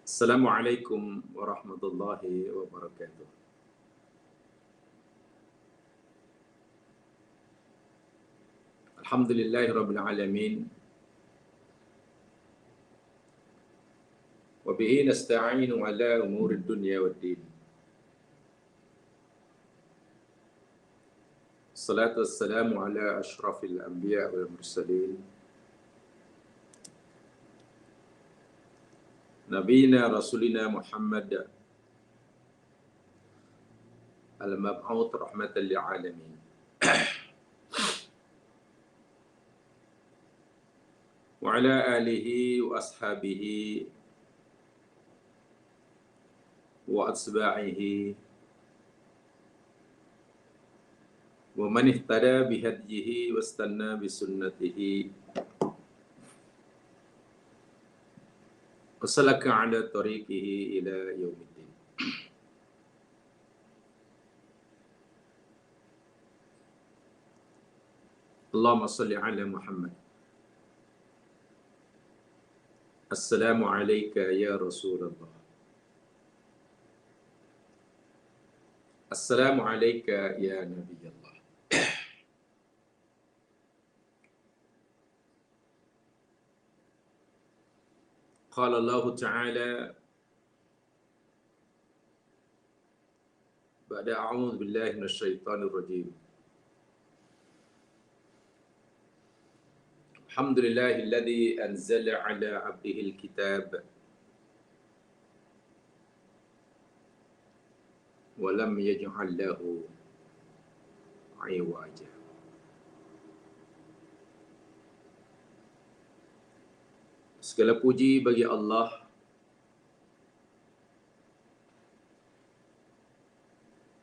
Assalamualaikum warahmatullahi wabarakatuh. Alhamdulillahi rabbil alamin. Wa bihi nasta'inu ala umurid dunya waddin. Salatu wassalamu ala ashrafil anbiya wal mursalin. Nabiyina Rasulina Muhammad al-mab'uth rahmatan lil alamin. Wa ala alihi wa ashabihi wa atba'ihi wa man ihtada bihadyihi wastanna bisunnatihi wa salaka ala tariqihi ila yaumiddin. Allahumma salli ala Muhammad. Assalamu alayka ya Rasulullah. Assalamu alayka ya Nabi Allah. Qala Allah Ta'ala ba'da a'udzu billahi minasyaitonir rajim. Alhamdulillahilladzi anzala 'ala 'abdihil kitab wa lam yaj'al lahu 'iwaja. Segala puji bagi Allah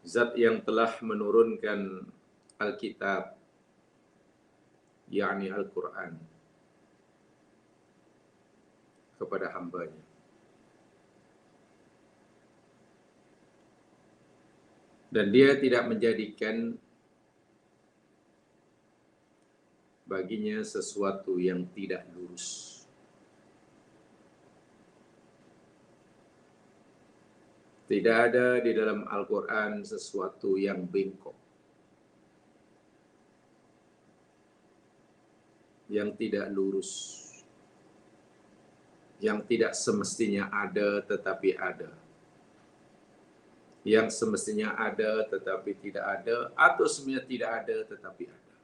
Zat yang telah menurunkan Alkitab, yakni Al-Quran, kepada hambanya. Dan dia tidak menjadikan baginya sesuatu yang tidak lurus. Tidak ada di dalam Al-Quran sesuatu yang bengkok, yang tidak lurus, yang tidak semestinya ada tetapi ada, yang semestinya ada tetapi tidak ada, atau sebenarnya tidak ada tetapi ada.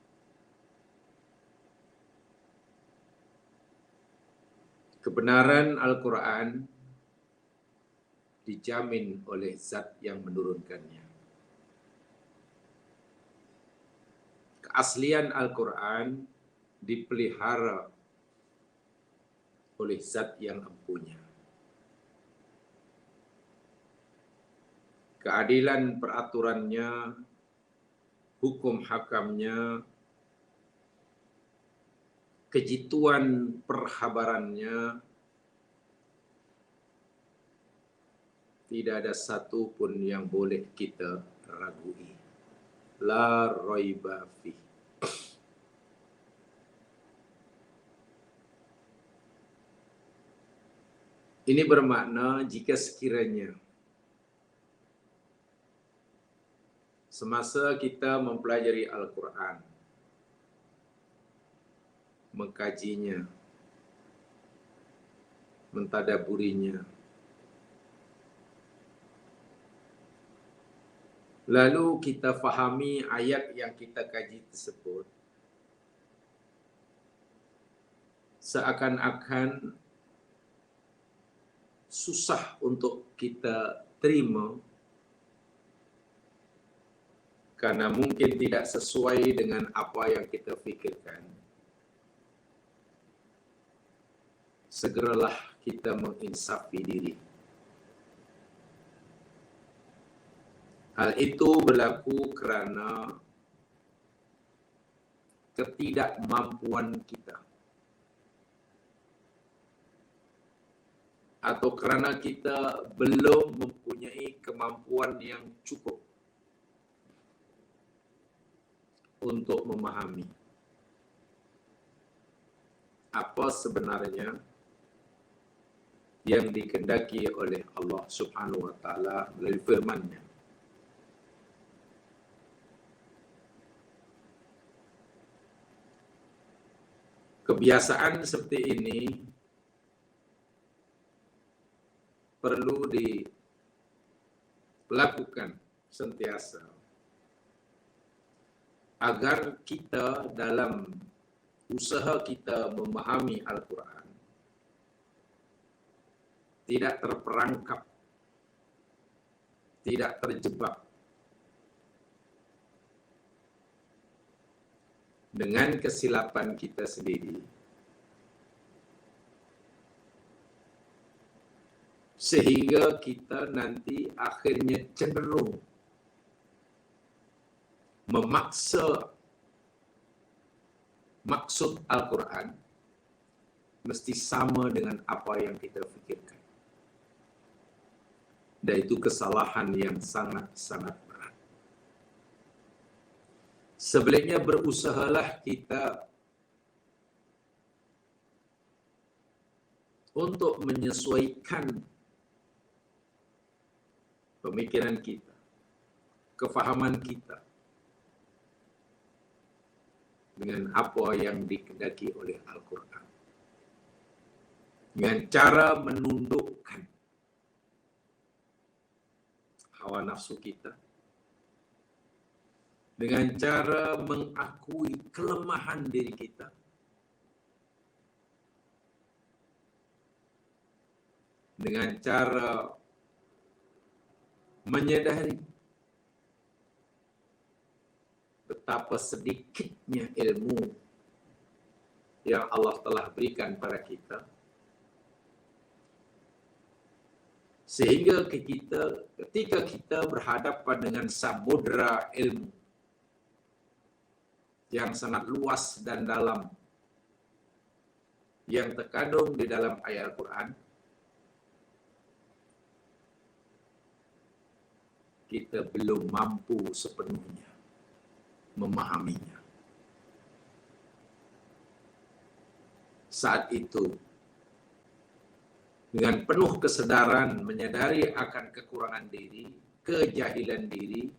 Kebenaran Al-Quran dijamin oleh Zat yang menurunkannya. Keaslian Al-Quran dipelihara oleh Zat yang empunya. Keadilan peraturannya, hukum hakamnya, kejituan perhabarannya, tidak ada satu pun yang boleh kita ragui. La raiba fi. Ini bermakna jika sekiranya semasa kita mempelajari Al-Quran, mengkajinya, mentadaburinya, lalu kita fahami ayat yang kita kaji tersebut, seakan-akan susah untuk kita terima karena mungkin tidak sesuai dengan apa yang kita fikirkan. Segeralah kita menginsafi diri. Hal itu berlaku kerana ketidakmampuan kita, atau kerana kita belum mempunyai kemampuan yang cukup untuk memahami apa sebenarnya yang dikehendaki oleh Allah Subhanahu wa taala melalui firman-Nya. Kebiasaan seperti ini perlu dilakukan sentiasa agar kita dalam usaha kita memahami Al-Quran tidak terperangkap, tidak terjebak dengan kesilapan kita sendiri, sehingga kita nanti akhirnya cenderung memaksa maksud Al-Quran mesti sama dengan apa yang kita fikirkan. Dan itu kesalahan yang sangat-sangat berat. Sebaliknya berusahalah kita untuk menyesuaikan pemikiran kita, kefahaman kita dengan apa yang dikehendaki oleh Al-Quran. Dengan cara menundukkan hawa nafsu kita, dengan cara mengakui kelemahan diri kita, dengan cara menyadari betapa sedikitnya ilmu yang Allah telah berikan pada kita, sehingga ketika kita berhadapan dengan samudera ilmu yang sangat luas dan dalam yang terkandung di dalam ayat Al-Quran, kita belum mampu sepenuhnya memahaminya. Saat itu, dengan penuh kesedaran menyadari akan kekurangan diri, kejahilan diri,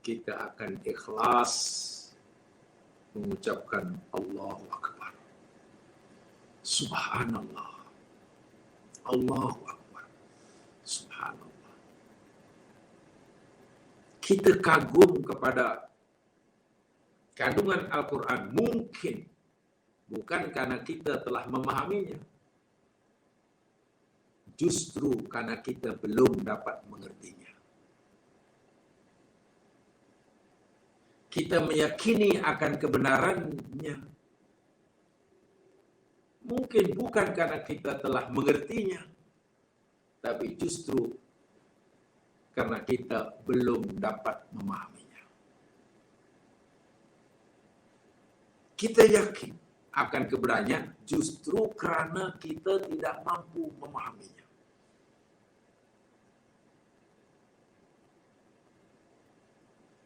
kita akan ikhlas mengucapkan Allahu Akbar. Subhanallah. Allahu Akbar. Subhanallah. Kita kagum kepada kandungan Al-Quran mungkin bukan karena kita telah memahaminya, justru karena kita belum dapat mengertinya. Kita meyakini akan kebenarannya mungkin bukan karena kita telah mengertinya, tapi justru karena kita belum dapat memahaminya. Kita yakin akan kebenarannya justru karena kita tidak mampu memahaminya.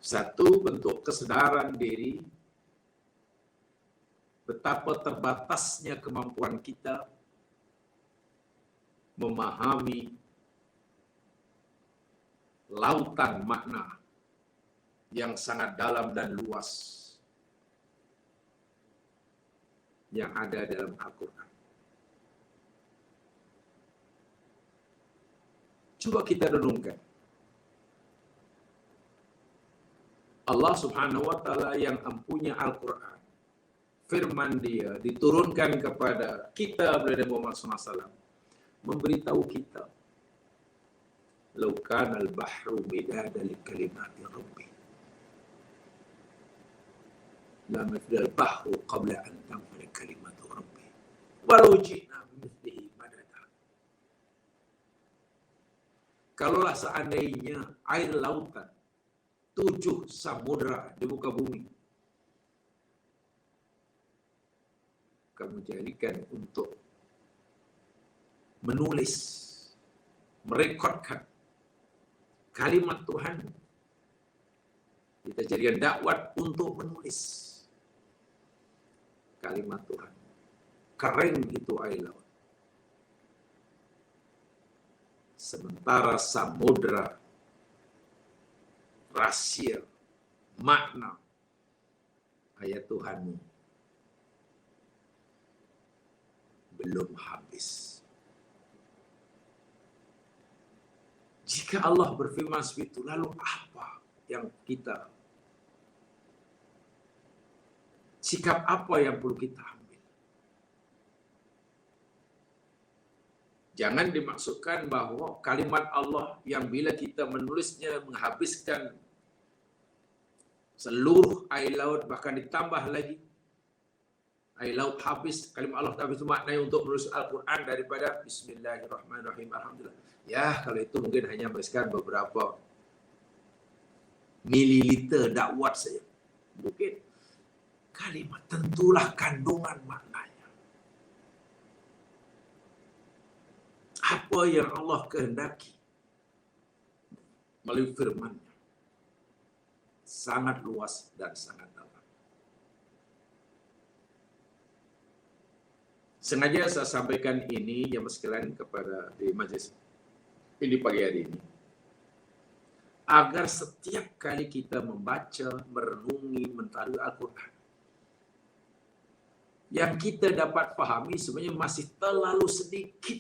Satu bentuk kesedaran diri betapa terbatasnya kemampuan kita memahami lautan makna yang sangat dalam dan luas yang ada dalam Al-Quran. Coba kita renungkan. Allah Subhanahu wa taala yang mempunyai Al-Quran, firman Dia diturunkan kepada kita oleh Muhammad SAW, memberitahu kita, "Lau kana al-bahru midada li kalimati rabbi, la nafida al-bahru qabla an tanfada kalimatu rabbi, walau ji'na bimithlihi madada." Kalaulah seandainya air lautan 7 samudera di muka bumi kamu jadikan untuk menulis, merekodkan kalimat Tuhan, kita jadikan dakwat untuk menulis kalimat Tuhan. kering itu air laut. Sementara samudra, rahsia, makna ayat Tuhanmu belum habis. Jika Allah berfirman seperti itu, lalu apa yang kita, sikap apa yang perlu kita ambil? Jangan dimaksudkan bahawa kalimat Allah yang bila kita menulisnya menghabiskan seluruh air laut, bahkan ditambah lagi air laut habis, kalimat Allah habis itu maknanya untuk menulis Al-Quran daripada Bismillahirrahmanirrahim, Alhamdulillah. Ya, kalau itu mungkin hanya menghabiskan beberapa mililiter dakwat saja. Mungkin kalimat tentulah kandungan maknanya. Apa yang Allah kehendaki melalui firman-Nya sangat luas dan sangat dalam. Sengaja saya sampaikan ini jemaah sekalian kepada di majlis ini pagi hari ini, agar setiap kali kita membaca, merenungi, mentadabur Al-Quran, yang kita dapat pahami sebenarnya masih terlalu sedikit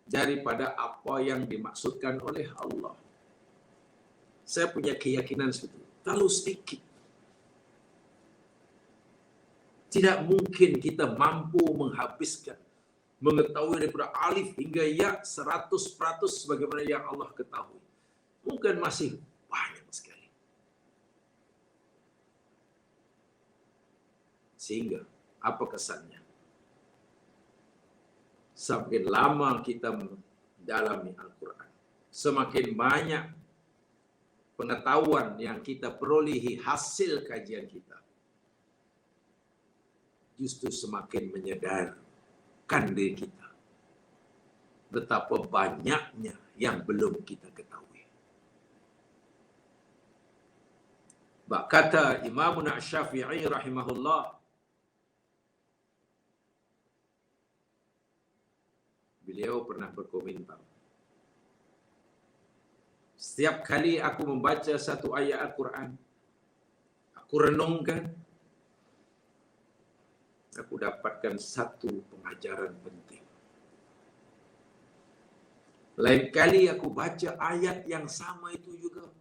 daripada apa yang dimaksudkan oleh Allah. Saya punya keyakinan seperti itu, terlalu sedikit. Tidak mungkin kita mampu menghabiskan, mengetahui daripada alif hingga ya 100% sebagaimana yang Allah ketahui. Mungkin masih banyak sekali. Sehingga apa kesannya? Semakin lama kita mendalami Al-Quran, semakin banyak pengetahuan yang kita perolehi hasil kajian kita, justru semakin menyadarkan diri kita betapa banyaknya yang belum kita ketahui. Kata Imam Syafi'i rahimahullah, beliau pernah berkomentar, setiap kali aku membaca satu ayat Al-Quran, aku renungkan, aku dapatkan satu pengajaran penting. Lain kali aku baca ayat yang sama itu juga,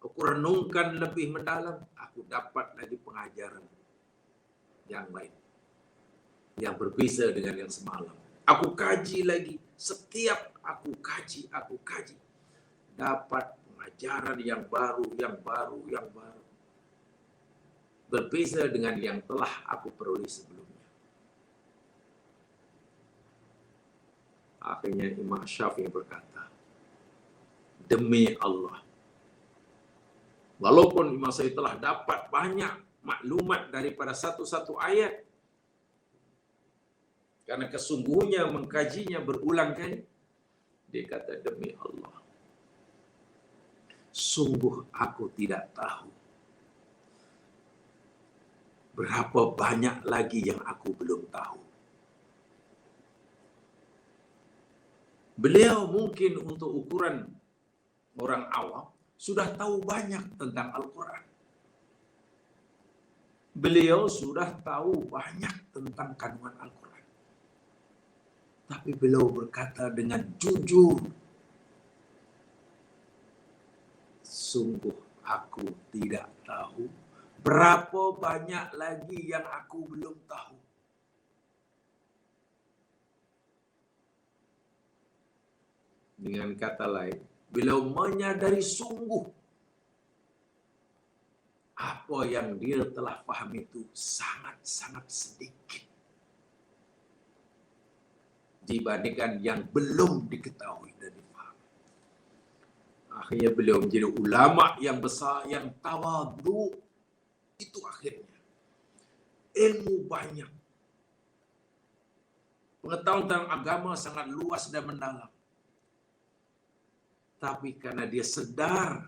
aku renungkan lebih mendalam, aku dapat lagi pengajaran yang lain, yang berbeza dengan yang semalam. Aku kaji lagi, setiap aku kaji, dapat pengajaran yang baru, berbeza dengan yang telah aku peroleh sebelumnya. Akhirnya Imam Syafi'i berkata, demi Allah, walaupun Imam Syafi'i telah dapat banyak maklumat daripada satu-satu ayat, karena kesungguhnya mengkajinya berulang kali, dia kata, demi Allah, sungguh aku tidak tahu berapa banyak lagi yang aku belum tahu. Beliau mungkin untuk ukuran orang awam sudah tahu banyak tentang Al-Quran. Beliau sudah tahu banyak tentang kandungan Al-Quran. Tapi beliau berkata dengan jujur, sungguh aku tidak tahu berapa banyak lagi yang aku belum tahu. Dengan kata lain, beliau menyadari sungguh apa yang dia telah pahami itu sangat-sangat sedikit dibandingkan yang belum diketahui dan dipahami. Akhirnya beliau menjadi ulama yang besar, yang tawadhu. Itu akhirnya ilmu banyak, pengetahuan tentang agama sangat luas dan mendalam. Tapi karena dia sedar,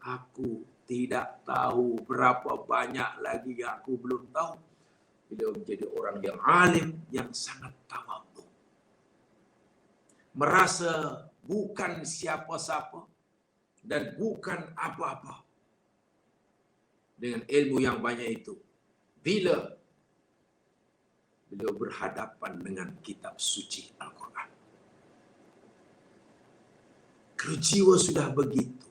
aku tidak tahu berapa banyak lagi yang aku belum tahu. Beliau menjadi orang yang alim, yang sangat tawadhu. Merasa bukan siapa-siapa dan bukan apa-apa. Dengan ilmu yang banyak itu, bila beliau berhadapan dengan kitab suci Al-Quran. Kalau jiwa sudah begitu,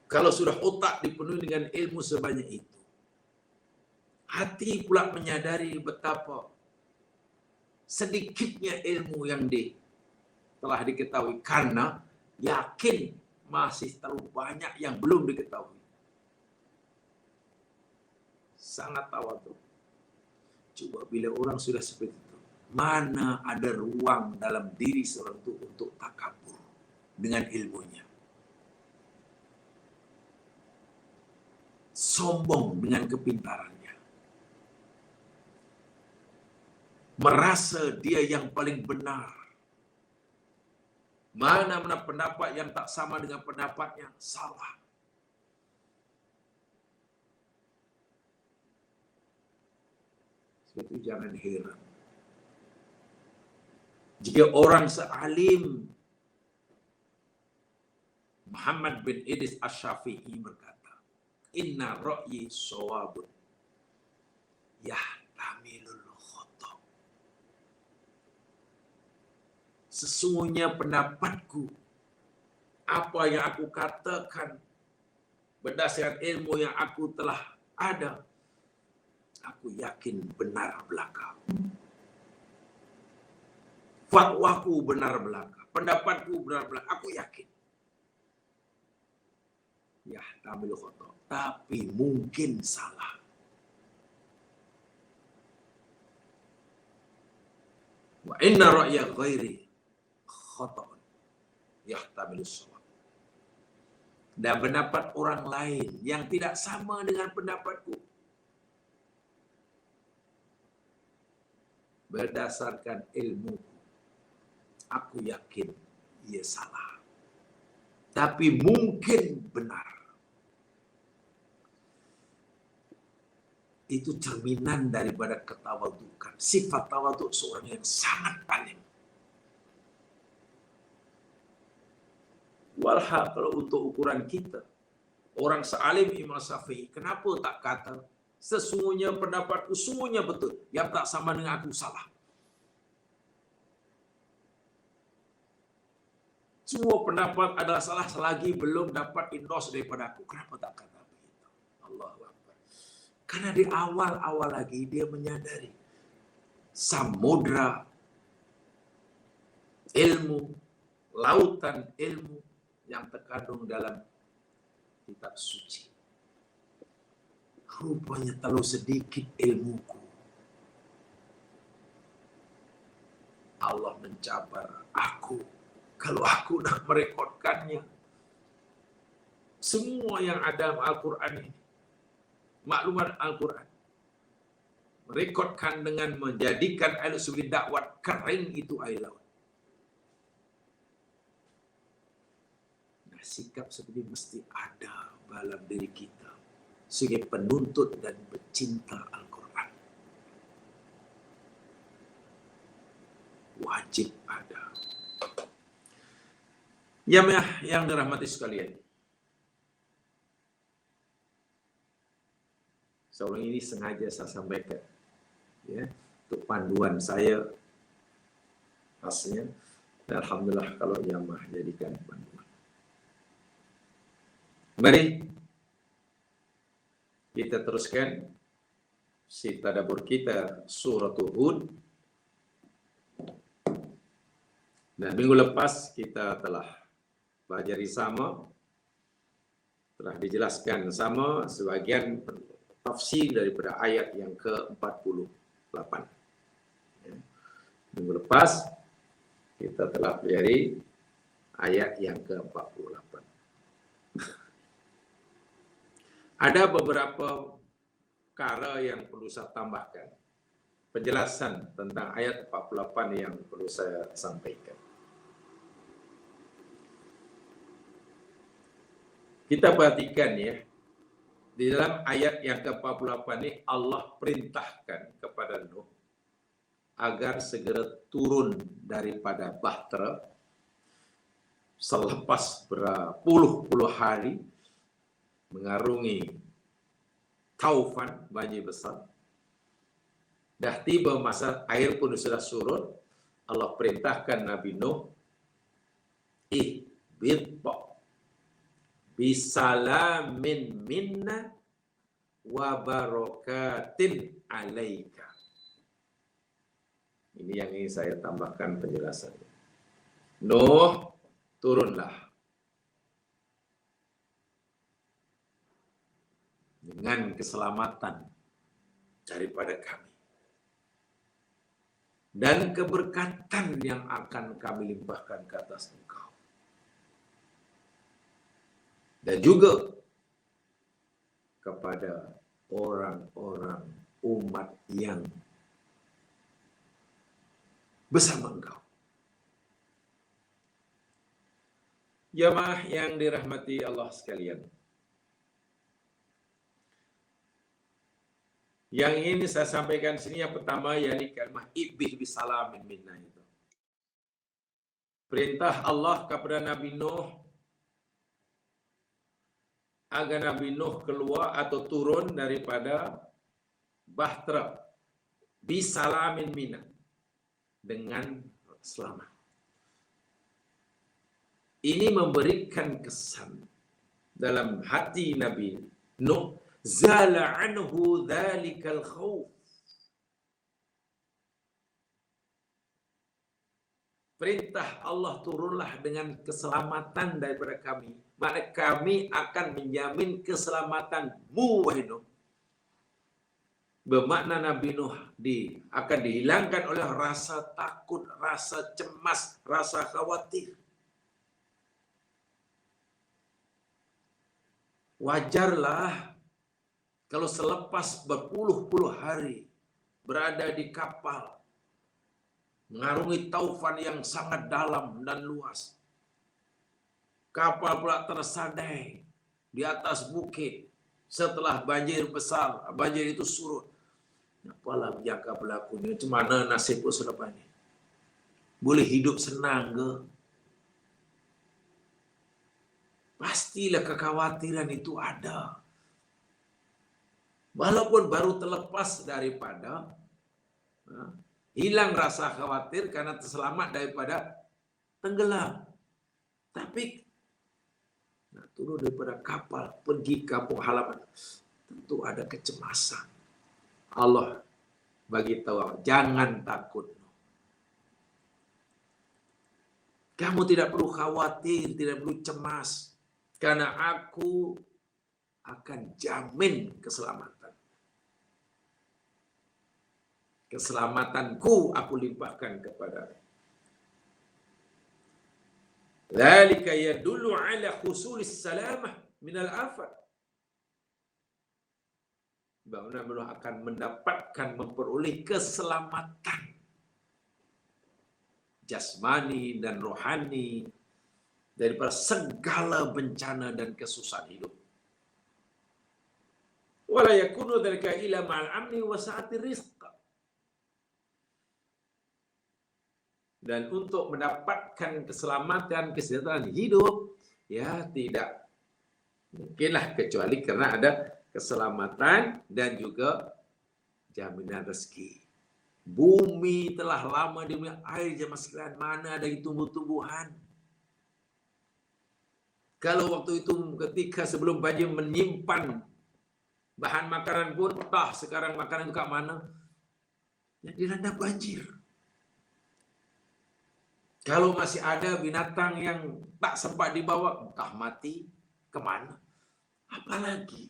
kalau sudah otak dipenuhi dengan ilmu sebanyak itu, hati pula menyadari betapa sedikitnya ilmu yang telah diketahui, karena yakin masih terlalu banyak yang belum diketahui. Sangat tawadhu. Coba bila orang sudah seperti itu, mana ada ruang dalam diri seorang itu untuk takabur dengan ilmunya, sombong dengan kepintarannya, merasa dia yang paling benar. Mana-mana pendapat yang tak sama dengan pendapatnya salah. Sebab itu jangan heran jika orang sealim Muhammad bin Idris Asy-Syafi'i berkata, "Inna ra'yi shawabun yahtamilul khata." Sesungguhnya pendapatku, apa yang aku katakan berdasarkan ilmu yang aku telah ada, aku yakin benar belaka. Fatwaku benar belaka, pendapatku benar belaka, aku yakin. Yahtamilu khata, tapi mungkin salah. Wa inna ra'ya ghairi khata'un yahtamilu shawab. Dan pendapat orang lain yang tidak sama dengan pendapatku, berdasarkan ilmu, aku yakin ia salah. Tapi mungkin benar. Itu cerminan daripada ketawadukan. Sifat tawaduk seorang yang sangat alim. Walha, kalau untuk ukuran kita, orang sealim Imam Syafi'i, kenapa tak kata sesungguhnya pendapatku sungguhnya betul, yang tak sama dengan aku salah? Semua pendapat adalah salah selagi belum dapat endorse daripada aku. Kenapa tak kata begitu? Allahu Akbar. Karena di awal-awal lagi dia menyadari samudra ilmu, lautan ilmu yang terkandung dalam kitab suci. Rupanya terlalu sedikit ilmuku. Allah mencabar aku. Kalau aku nak merekodkannya, semua yang ada dalam Al-Quran ini, maklumat Al-Quran, merekodkan dengan menjadikan air sebagai dakwat, kering itu air laut. Nah, sikap seperti mesti ada dalam diri kita sebagai penuntut dan pecinta Al-Quran. Wajib ada. Yang dirahmati sekalian, seorang ini sengaja saya sampaikan, ya, untuk panduan saya khasnya. Alhamdulillah kalau Yamah jadikan panduan. Mari kita teruskan si tadabbur kita surah Hud. Dan minggu lepas kita telah belajar sama, telah dijelaskan sama sebagian tafsir daripada ayat yang ke-48. Ya. Minggu lepas kita telah pelajari ayat yang ke-48. Ada beberapa perkara yang perlu saya tambahkan. Penjelasan tentang ayat 48 yang perlu saya sampaikan. Kita perhatikan ya, di dalam ayat yang ke-48 ini Allah perintahkan kepada Nuh agar segera turun daripada bahtera selepas berpuluh-puluh hari mengarungi taufan, banjir besar. Dah tiba masa air pun sudah surut, Allah perintahkan Nabi Nuh, ihbit bisalamin minna wa barakatin alaika. Ini yang ingin saya tambahkan penjelasannya. Nuh, turunlah dengan keselamatan daripada kami dan keberkatan yang akan kami limpahkan ke atas engkau. Dan juga kepada orang-orang umat yang bersama engkau. Jamaah yang dirahmati Allah sekalian. Yang ini saya sampaikan sini yang pertama yakni kalimah ibih bisalamin minna itu. Perintah Allah kepada Nabi Nuh agar Nabi Nuh keluar atau turun daripada bahtera bisalamin minna dengan selamat. Ini memberikan kesan dalam hati Nabi Nuh, zala anhu dhalikal khawf. Perintah Allah turunlah dengan keselamatan daripada kami. Maka kami akan menjamin keselamatanmu, wahai Nuh. Bermakna Nabi Nuh akan dihilangkan oleh rasa takut, rasa cemas, rasa khawatir. Wajarlah kalau selepas berpuluh-puluh hari berada di kapal, mengarungi taufan yang sangat dalam dan luas. Kapal pula tersadai di atas bukit setelah banjir besar, banjir itu surut. Apalah jangka berlakunya, macam mana nasib selepas ini? Boleh hidup senang ke? Pastilah kekhawatiran itu ada. Walaupun baru terlepas daripada hilang rasa khawatir karena terselamat daripada tenggelam. Tapi turun daripada kapal pergi kampung halaman, tentu ada kecemasan. Allah bagi tahu, jangan takut. Kamu tidak perlu khawatir, tidak perlu cemas. Karena aku akan jamin keselamatan. Keselamatanku aku limpahkan kepada. Dzalika yadullu ala husulis salamah minal afat. Benar-benar akan mendapatkan, memperoleh keselamatan jasmani dan rohani daripada segala bencana dan kesusahan hidup. Wala yakunu dzalika illa ma'al amni wa sa'ati rizq. Dan untuk mendapatkan keselamatan, kesejahteraan hidup, ya tidak mungkinlah kecuali karena ada keselamatan dan juga jaminan rezeki. Bumi telah lama diberi air, jemaah sekalian, mana ada tumbuh-tumbuhan. Kalau waktu itu ketika sebelum banjir menyimpan bahan makanan pun, sekarang makanan itu kat mana? Ya, dilanda banjir. Kalau masih ada binatang yang tak sempat dibawa, entah mati, kemana? Apalagi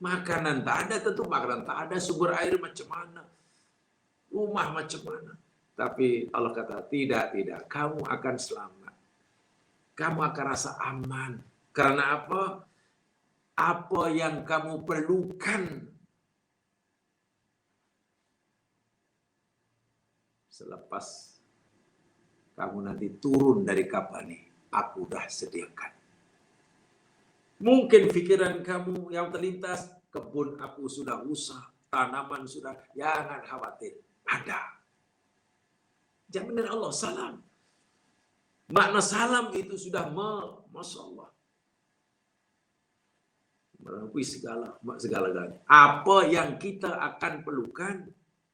makanan tak ada, tentu makanan tak ada, sumber air macam mana? Rumah macam mana? Tapi Allah kata, tidak, kamu akan selamat. Kamu akan rasa aman. Karena apa? Apa yang kamu perlukan selepas kamu nanti turun dari kapal ini, aku dah sediakan. Mungkin pikiran kamu yang terlintas, kebun aku sudah rusak, tanaman sudah, jangan khawatir. Ada. Jaminan Allah, salam. Makna salam itu sudah Masya Allah. Melampaui segala-galanya. Apa yang kita akan perlukan,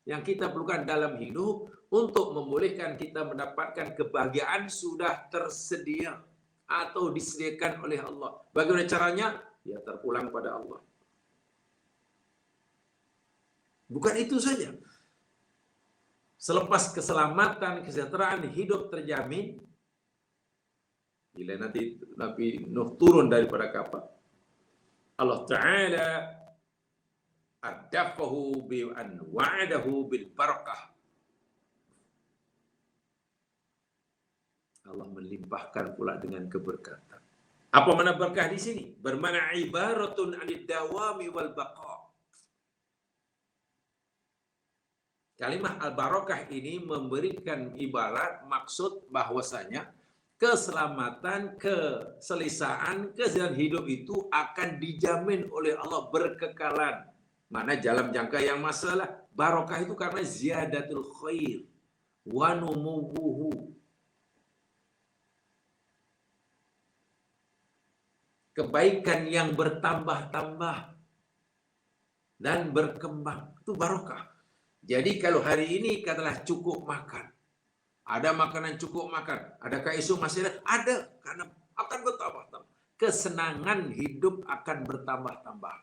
yang kita perlukan dalam hidup untuk membolehkan kita mendapatkan kebahagiaan sudah tersedia atau disediakan oleh Allah. Bagaimana caranya? Ya terpulang pada Allah. Bukan itu saja. Selepas keselamatan, kesejahteraan hidup terjamin, bila nanti Nabi Nuh turun daripada kapal, Allah Ta'ala adafahu bi'an wa'adahu bil barakah. Allah melimpahkan pula dengan keberkatan. Apa makna berkah di sini? Bermakna ibaratun anid dawami wal baqa. Kalimah al-barakah ini memberikan ibarat maksud bahwasanya keselamatan, keselesaan, kesejahteraan hidup itu akan dijamin oleh Allah berkekalan. Mana dalam jangka yang masalah. Barakah itu karena ziyadatul khair wa numuwuhu. Kebaikan yang bertambah-tambah dan berkembang. Itu barakah. Jadi kalau hari ini katalah cukup makan. Ada makanan cukup makan. Adakah esok masih ada? Ada. Karena akan bertambah-tambah. Kesenangan hidup akan bertambah-tambah.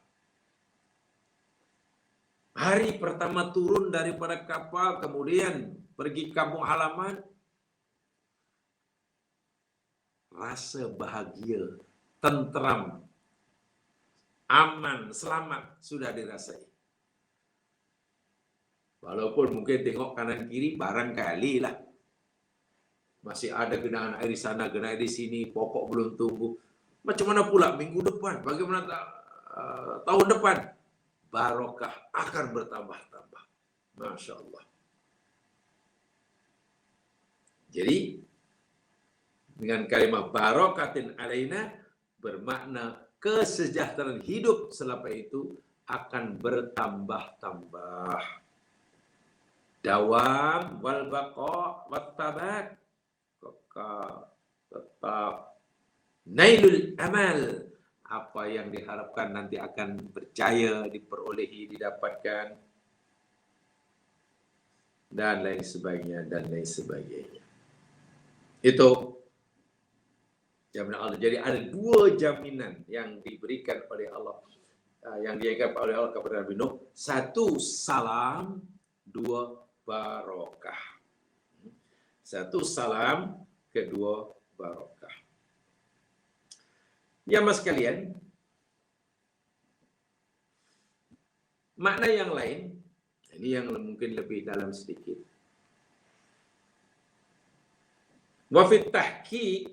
Hari pertama turun daripada kapal, kemudian pergi kampung halaman. Rasa bahagia, tentram, aman, selamat sudah dirasai. Walaupun mungkin tengok kanan kiri, barangkali lah. Masih ada genangan air di sana, genangan air di sini, pokok belum tumbuh. Macam mana pula minggu depan? Bagaimana tahun depan? Barokah akan bertambah-tambah. Masya Allah. Jadi, dengan kalimat barokatin alaina, bermakna kesejahteraan hidup selepas itu akan bertambah-tambah. Dawam wal baqa wat tabat, tetap nailul amal, apa yang diharapkan nanti akan berjaya, diperolehi, didapatkan, dan lain sebagainya, dan lain sebagainya. Itu jaminan Allah. Jadi ada dua jaminan yang diberikan oleh Allah, yang diangkat oleh Allah kepada Nabi Nuh. Satu, salam. Dua, barokah. Satu, salam. Kedua, barokah. Ya mas sekalian, makna yang lain, ini yang mungkin lebih dalam sedikit. Wa fit tahqiq,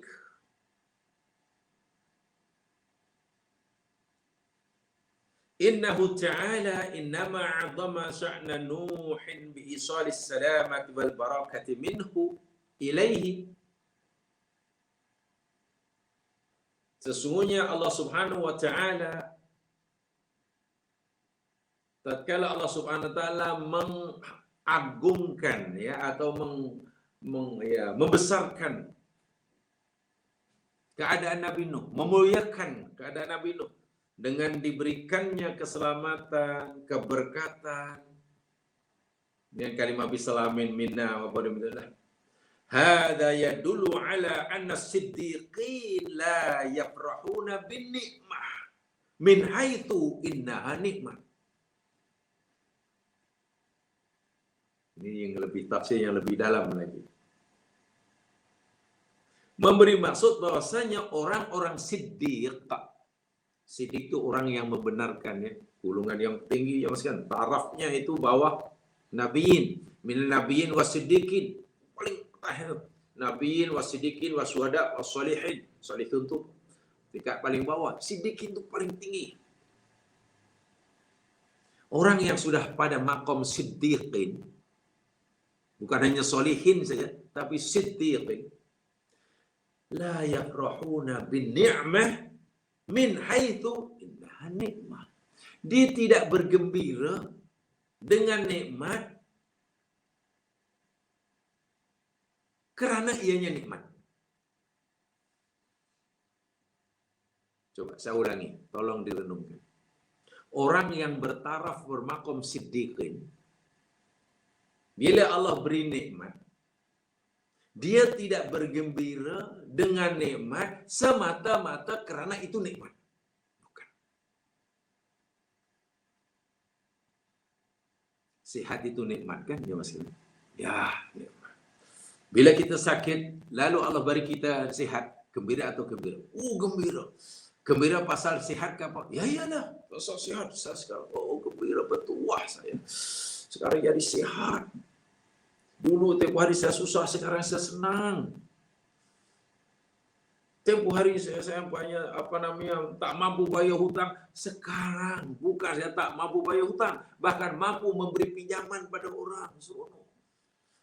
innahu ta'ala innama 'azama sya'na Nuhin bi isalis salamati wal barakati minhu ilaihi. Sesungguhnya Allah Subhanahu wa taala, tatkala Allah Subhanahu wa taala mengagungkan ya atau membesarkan keadaan Nabi Nuh, memuliakan keadaan Nabi Nuh dengan diberikannya keselamatan, keberkatan dengan kalimat bisalamin minna wa barakatuh. Hadza yadullu ala anna as-siddiqin la yafrahuna bin ni'mah min haitsu innaha nikmah. Ini yang lebih tafsir yang lebih dalam lagi. Memberi maksud bahwasanya orang-orang siddiq. Siddiq itu orang yang membenarkan ya, golongan yang tinggi yang sekian. Tarafnya itu bawah nabiyin, min nabiyin wasiddiqin. Paling akhir nabiyin wasiddiqin wasyuhada wassalihin. Salihun itu tingkat paling bawah. Siddiqin itu paling tinggi. Orang yang sudah pada makom siddiqin, bukan hanya solihin saja, tapi siddiqin, la yafrahuna bin ni'mah min haitsu innaha nikmah. Dia tidak bergembira dengan nikmat kerana ianya nikmat. Coba saya ulangi, tolong direnungkan. Orang yang bertaraf bermakom siddiqin, bila Allah beri nikmat, dia tidak bergembira dengan nikmat semata-mata kerana itu nikmat. Bukan. Sehat itu nikmat kan, ya Mas? Ya, nikmat. Bila kita sakit, lalu Allah beri kita sehat, gembira atau gembira? Gembira. Gembira pasal sihat ke apa? Ya iyalah, pasal sihat saya sekarang. Gembira betul, wah saya sekarang jadi sihat. Dulu tempoh hari saya susah, sekarang saya senang. Tempoh hari saya banyak tak mampu bayar hutang, sekarang bukan saya tak mampu bayar hutang, bahkan mampu memberi pinjaman pada orang.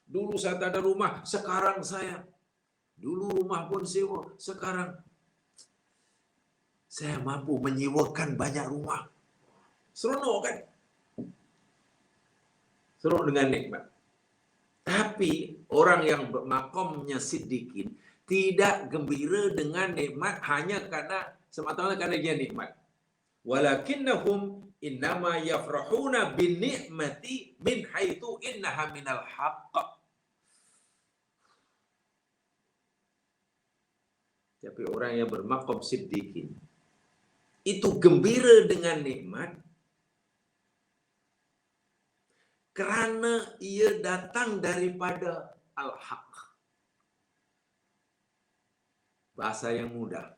Dulu saya tak ada rumah, sekarang saya dulu rumah pun sewa, sekarang saya mampu menyewakan banyak rumah. Seronok kan? Seronok dengan nikmat. Tapi orang yang makomnya siddiqin tidak gembira dengan nikmat hanya karena semata-mata karena dia nikmat. Walakinnahum innama yafrahuna bin ni'mati min haitsu innaha minal haqq. Tapi orang yang bermakom siddiqin itu gembira dengan nikmat kerana ia datang daripada al-haq. Bahasa yang mudah.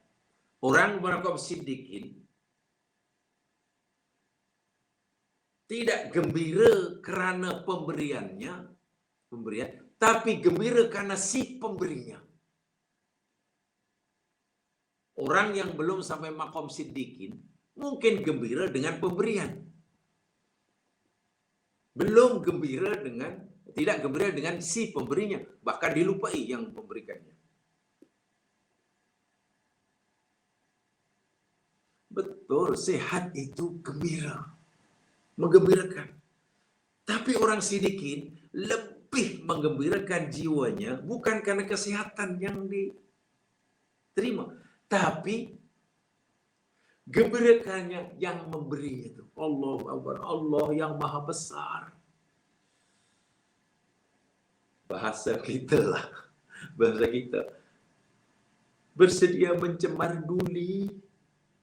Orang bermakom siddiqin tidak gembira kerana pemberian, tapi gembira karena si pemberinya. Orang yang belum sampai makom siddiqin mungkin gembira dengan pemberian. Tidak gembira dengan si pemberinya, bahkan dilupai yang memberikannya. Betul, sehat itu gembira, menggembirakan. Tapi orang siddiqin lebih menggembirakan jiwanya bukan karena kesehatan yang diterima, tapi gembirakannya yang memberinya itu. Allahu Akbar, Allah yang maha besar. Bahasa kita lah. Bahasa kita. Bersedia mencemar duli,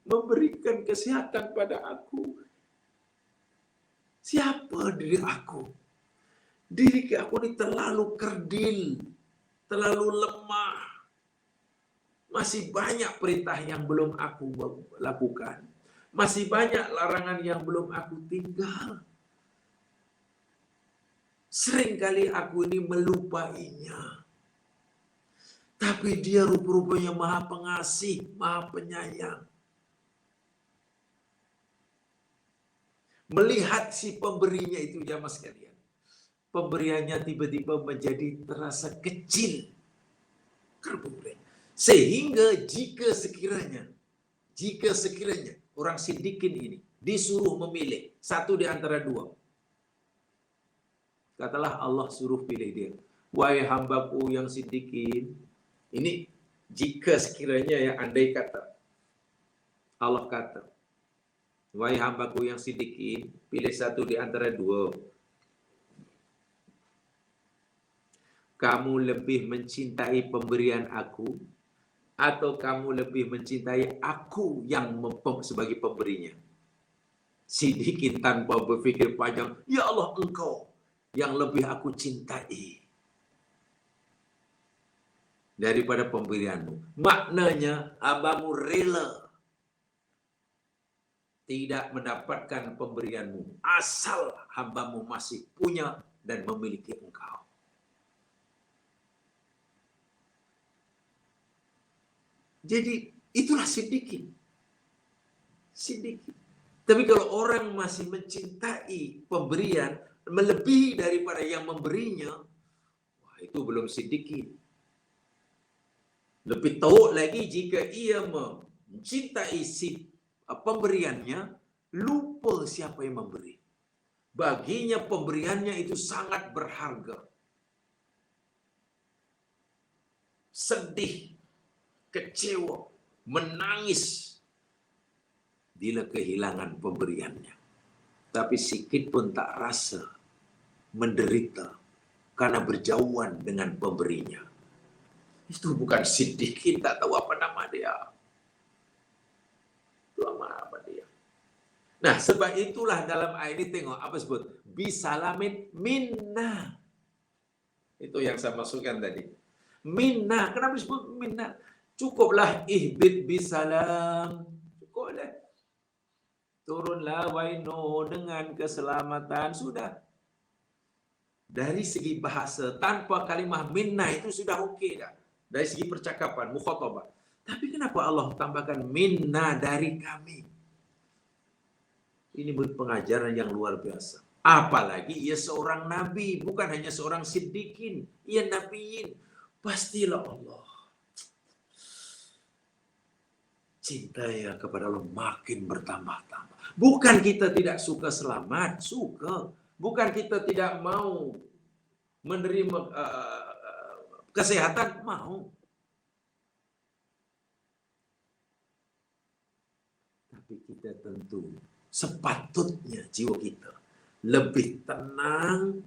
memberikan kesehatan pada aku. Siapa diri aku? Diri aku ini terlalu kerdil, terlalu lemah. Masih banyak perintah yang belum aku lakukan. Masih banyak larangan yang belum aku tinggal. Seringkali aku ini melupainya. Tapi dia rupa-rupanya maha pengasih, maha penyayang. Melihat si pemberinya itu, jamaah sekalian, pemberiannya tiba-tiba menjadi terasa kecil. Sehingga jika sekiranya orang siddiqin ini disuruh memilih satu di antara dua, katalah Allah suruh pilih dia, wahai hambaku yang siddiqin, ini jika sekiranya ya andai kata Allah kata, wahai hambaku yang siddiqin, pilih satu di antara dua. Kamu lebih mencintai pemberian aku, atau kamu lebih mencintai aku yang sebagai pemberinya? Siddiqin tanpa berfikir panjang, ya Allah, engkau yang lebih aku cintai daripada pemberianmu. Maknanya hambamu rela tidak mendapatkan pemberianmu asal hambamu masih punya dan memiliki engkau. Jadi itulah siddiqin. Tapi kalau orang masih mencintai pemberian melebihi daripada yang memberinya, wah, itu belum siddiqin. Lebih teruk lagi jika ia mencintai si pemberiannya, lupa siapa yang memberi. Baginya pemberiannya itu sangat berharga. Sedih, kecewa, menangis bila kehilangan pemberiannya. Tapi sikit pun tak rasa menderita karena berjauhan dengan pemberinya. Itu bukan Siddiqin, tak tahu apa nama dia. Itu apa dia. Nah, sebab itulah dalam ayat ini tengok apa sebut? Bisalamin minna. Itu yang saya masukkan tadi. Minna. Kenapa disebut minna? Cukuplah ihbit bisalam. Cukuplah. Turunlah waino dengan keselamatan. Sudah. Dari segi bahasa, tanpa kalimah minna itu sudah okey dah. Dari segi percakapan, mukhatabah. Tapi kenapa Allah tambahkan minna dari kami? Ini pengajaran yang luar biasa. Apalagi ia seorang nabi, bukan hanya seorang siddiqin. Ia nabiin. Pastilah Allah. Cinta ya kepada Allah makin bertambah-tambah. Bukan kita tidak suka selamat, suka. Bukan kita tidak mau menerima kesehatan, mau. Tapi kita tentu sepatutnya jiwa kita lebih tenang,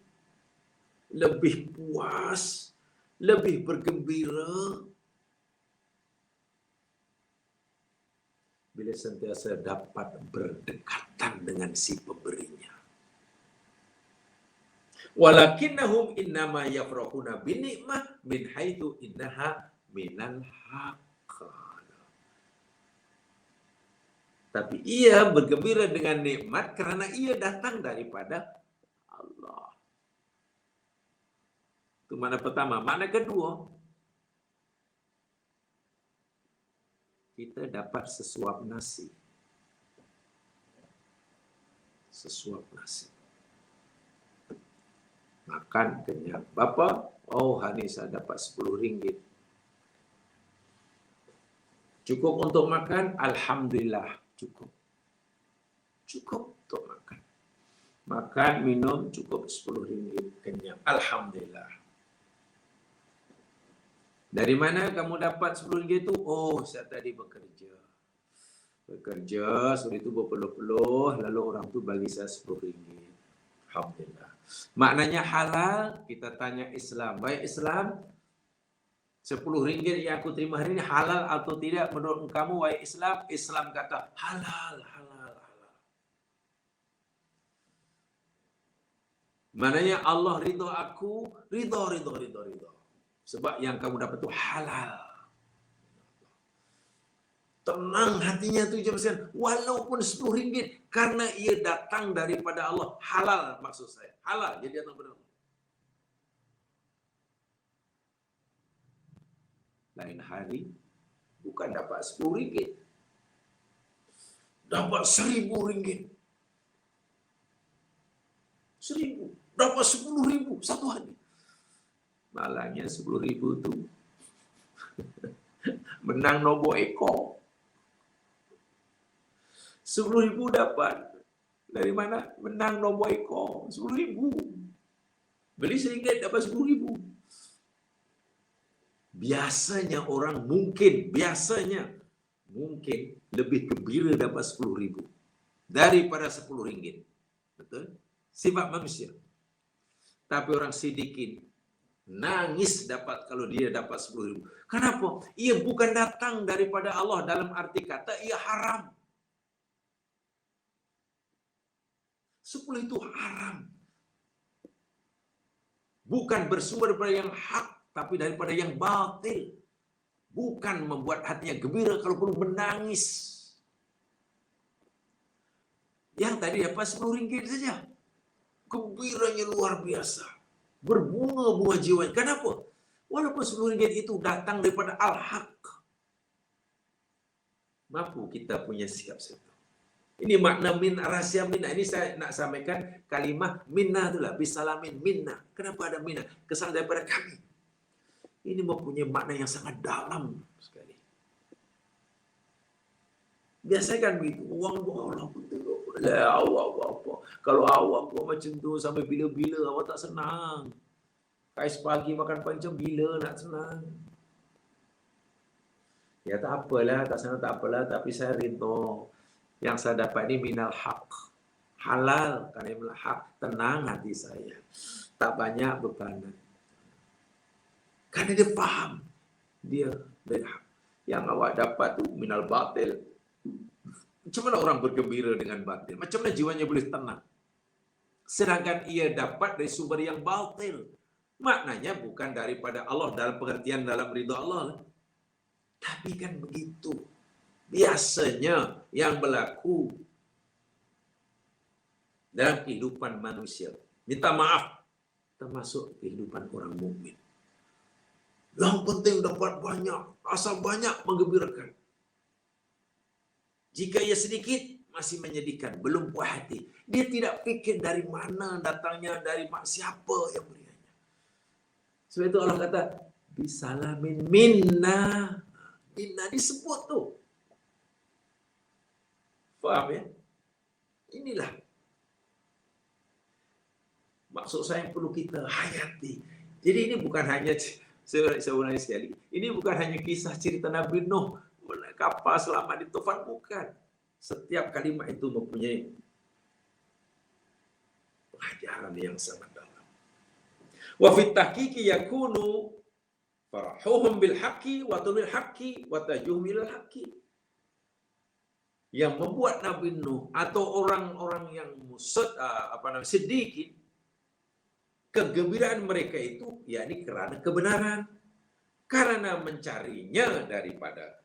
lebih puas, lebih bergembira bila sentiasa dapat berdekatan dengan si pemberinya. Walakinnahum innama yafrahuna binikmah min haitsu innaha minal haqq. Tapi ia bergembira dengan nikmat karena ia datang daripada Allah. Itu makna pertama. Makna kedua, kita dapat sesuap nasi. Sesuap nasi. Makan kenyang. Bapa, oh hari ini saya dapat 10 ringgit. Cukup untuk makan? Alhamdulillah, cukup. Cukup untuk makan. Makan, minum, cukup 10 ringgit. Kenyang. Alhamdulillah. Dari mana kamu dapat 10 ringgit itu? Oh, saya tadi bekerja. Bekerja, sudah itu berpeluh-peluh, lalu orang tu bagi saya 10 ringgit. Alhamdulillah. Maknanya halal, kita tanya Islam. Baik Islam, 10 ringgit yang aku terima hari ini halal atau tidak menurut kamu, wahai Islam? Islam kata halal, halal, halal. Maknanya Allah ridha aku, ridha. Sebab yang kamu dapat itu halal. Tenang hatinya tu jemaah, walaupun 10 ringgit karena ia datang daripada Allah, halal maksud saya. Halal jadi datang benar. Lain hari bukan dapat 10 ringgit. Dapat 1000 ringgit. 1000, dapat 10.000 satu hari. Malangnya 10.000 tu menang nombor ekor. 10.000 dapat dari mana? Menang nombor ekor. 10.000. Beli RM1 dapat 10.000. Biasanya orang mungkin lebih gembira dapat 10.000 daripada 10 ringgit. Betul? Sifat manusia. Tapi orang siddiqin nangis dapat kalau dia dapat 10.000. Kenapa? Ia bukan datang daripada Allah dalam arti kata ia haram. 10 itu haram. Bukan bersumber daripada yang hak, tapi daripada yang batil. Bukan membuat hatinya gembira, kalaupun menangis. Yang tadi dapat 10 ringgit saja. Gembiranya luar biasa. Berbunga-bunga jiwa. Kenapa? Walaupun 10 ringgit itu datang daripada al-haq. Mampu kita punya sikap seperti itu. Ini makna min, rahsia minna. Ini saya nak sampaikan kalimah minna itulah. Bisalamin minna. Kenapa ada minna? Kesan daripada kami. Ini mempunyai makna yang sangat dalam sekali. Biasanya kan begitu. Uang Allah penting. Lah awak buat apa? Kalau awak buat macam tu sampai bila-bila awak tak senang. Kais pagi makan pancam bila nak senang? Ya tak apalah, tak senang tak apalah. Tapi saya rindu yang saya dapat ni minal haq. Halal, kerana minal haq. Tenang hati saya. Tak banyak bebanan. Kerana dia faham. Dia berhak. Yang awak dapat tu minal batil. Macam mana orang bergembira dengan batil? Macam mana jiwanya boleh tenang? Sedangkan ia dapat dari sumber yang batil. Maknanya bukan daripada Allah dalam pengertian dalam ridha Allah. Tapi kan begitu. Biasanya yang berlaku dalam kehidupan manusia. Minta maaf. Termasuk kehidupan orang mukmin. Yang penting dapat banyak. Asal banyak menggembirakan. Jika ia sedikit, masih menyedihkan. Belum puas hati. Dia tidak fikir dari mana datangnya, dari siapa yang berikannya. Sebab itu Allah kata, bisalamin minna. Minna disebut tu. Faham ya? Inilah. Maksud saya yang perlu kita hayati. Jadi ini bukan hanya, saya ulangi sekali, ini bukan hanya kisah cerita Nabi Nuh, kapal selamat di Tufan, bukan. Setiap kalimat itu mempunyai pengajaran yang sangat dalam. Wa fit tahqiqi yakunu farahuhum bil haqqi wa tulil haqqi wa tajuhum ilal haqqi. Yang membuat Nabi Nuh atau orang-orang yang sedikit, kegembiraan mereka itu yakni kerana kebenaran, karena mencarinya daripada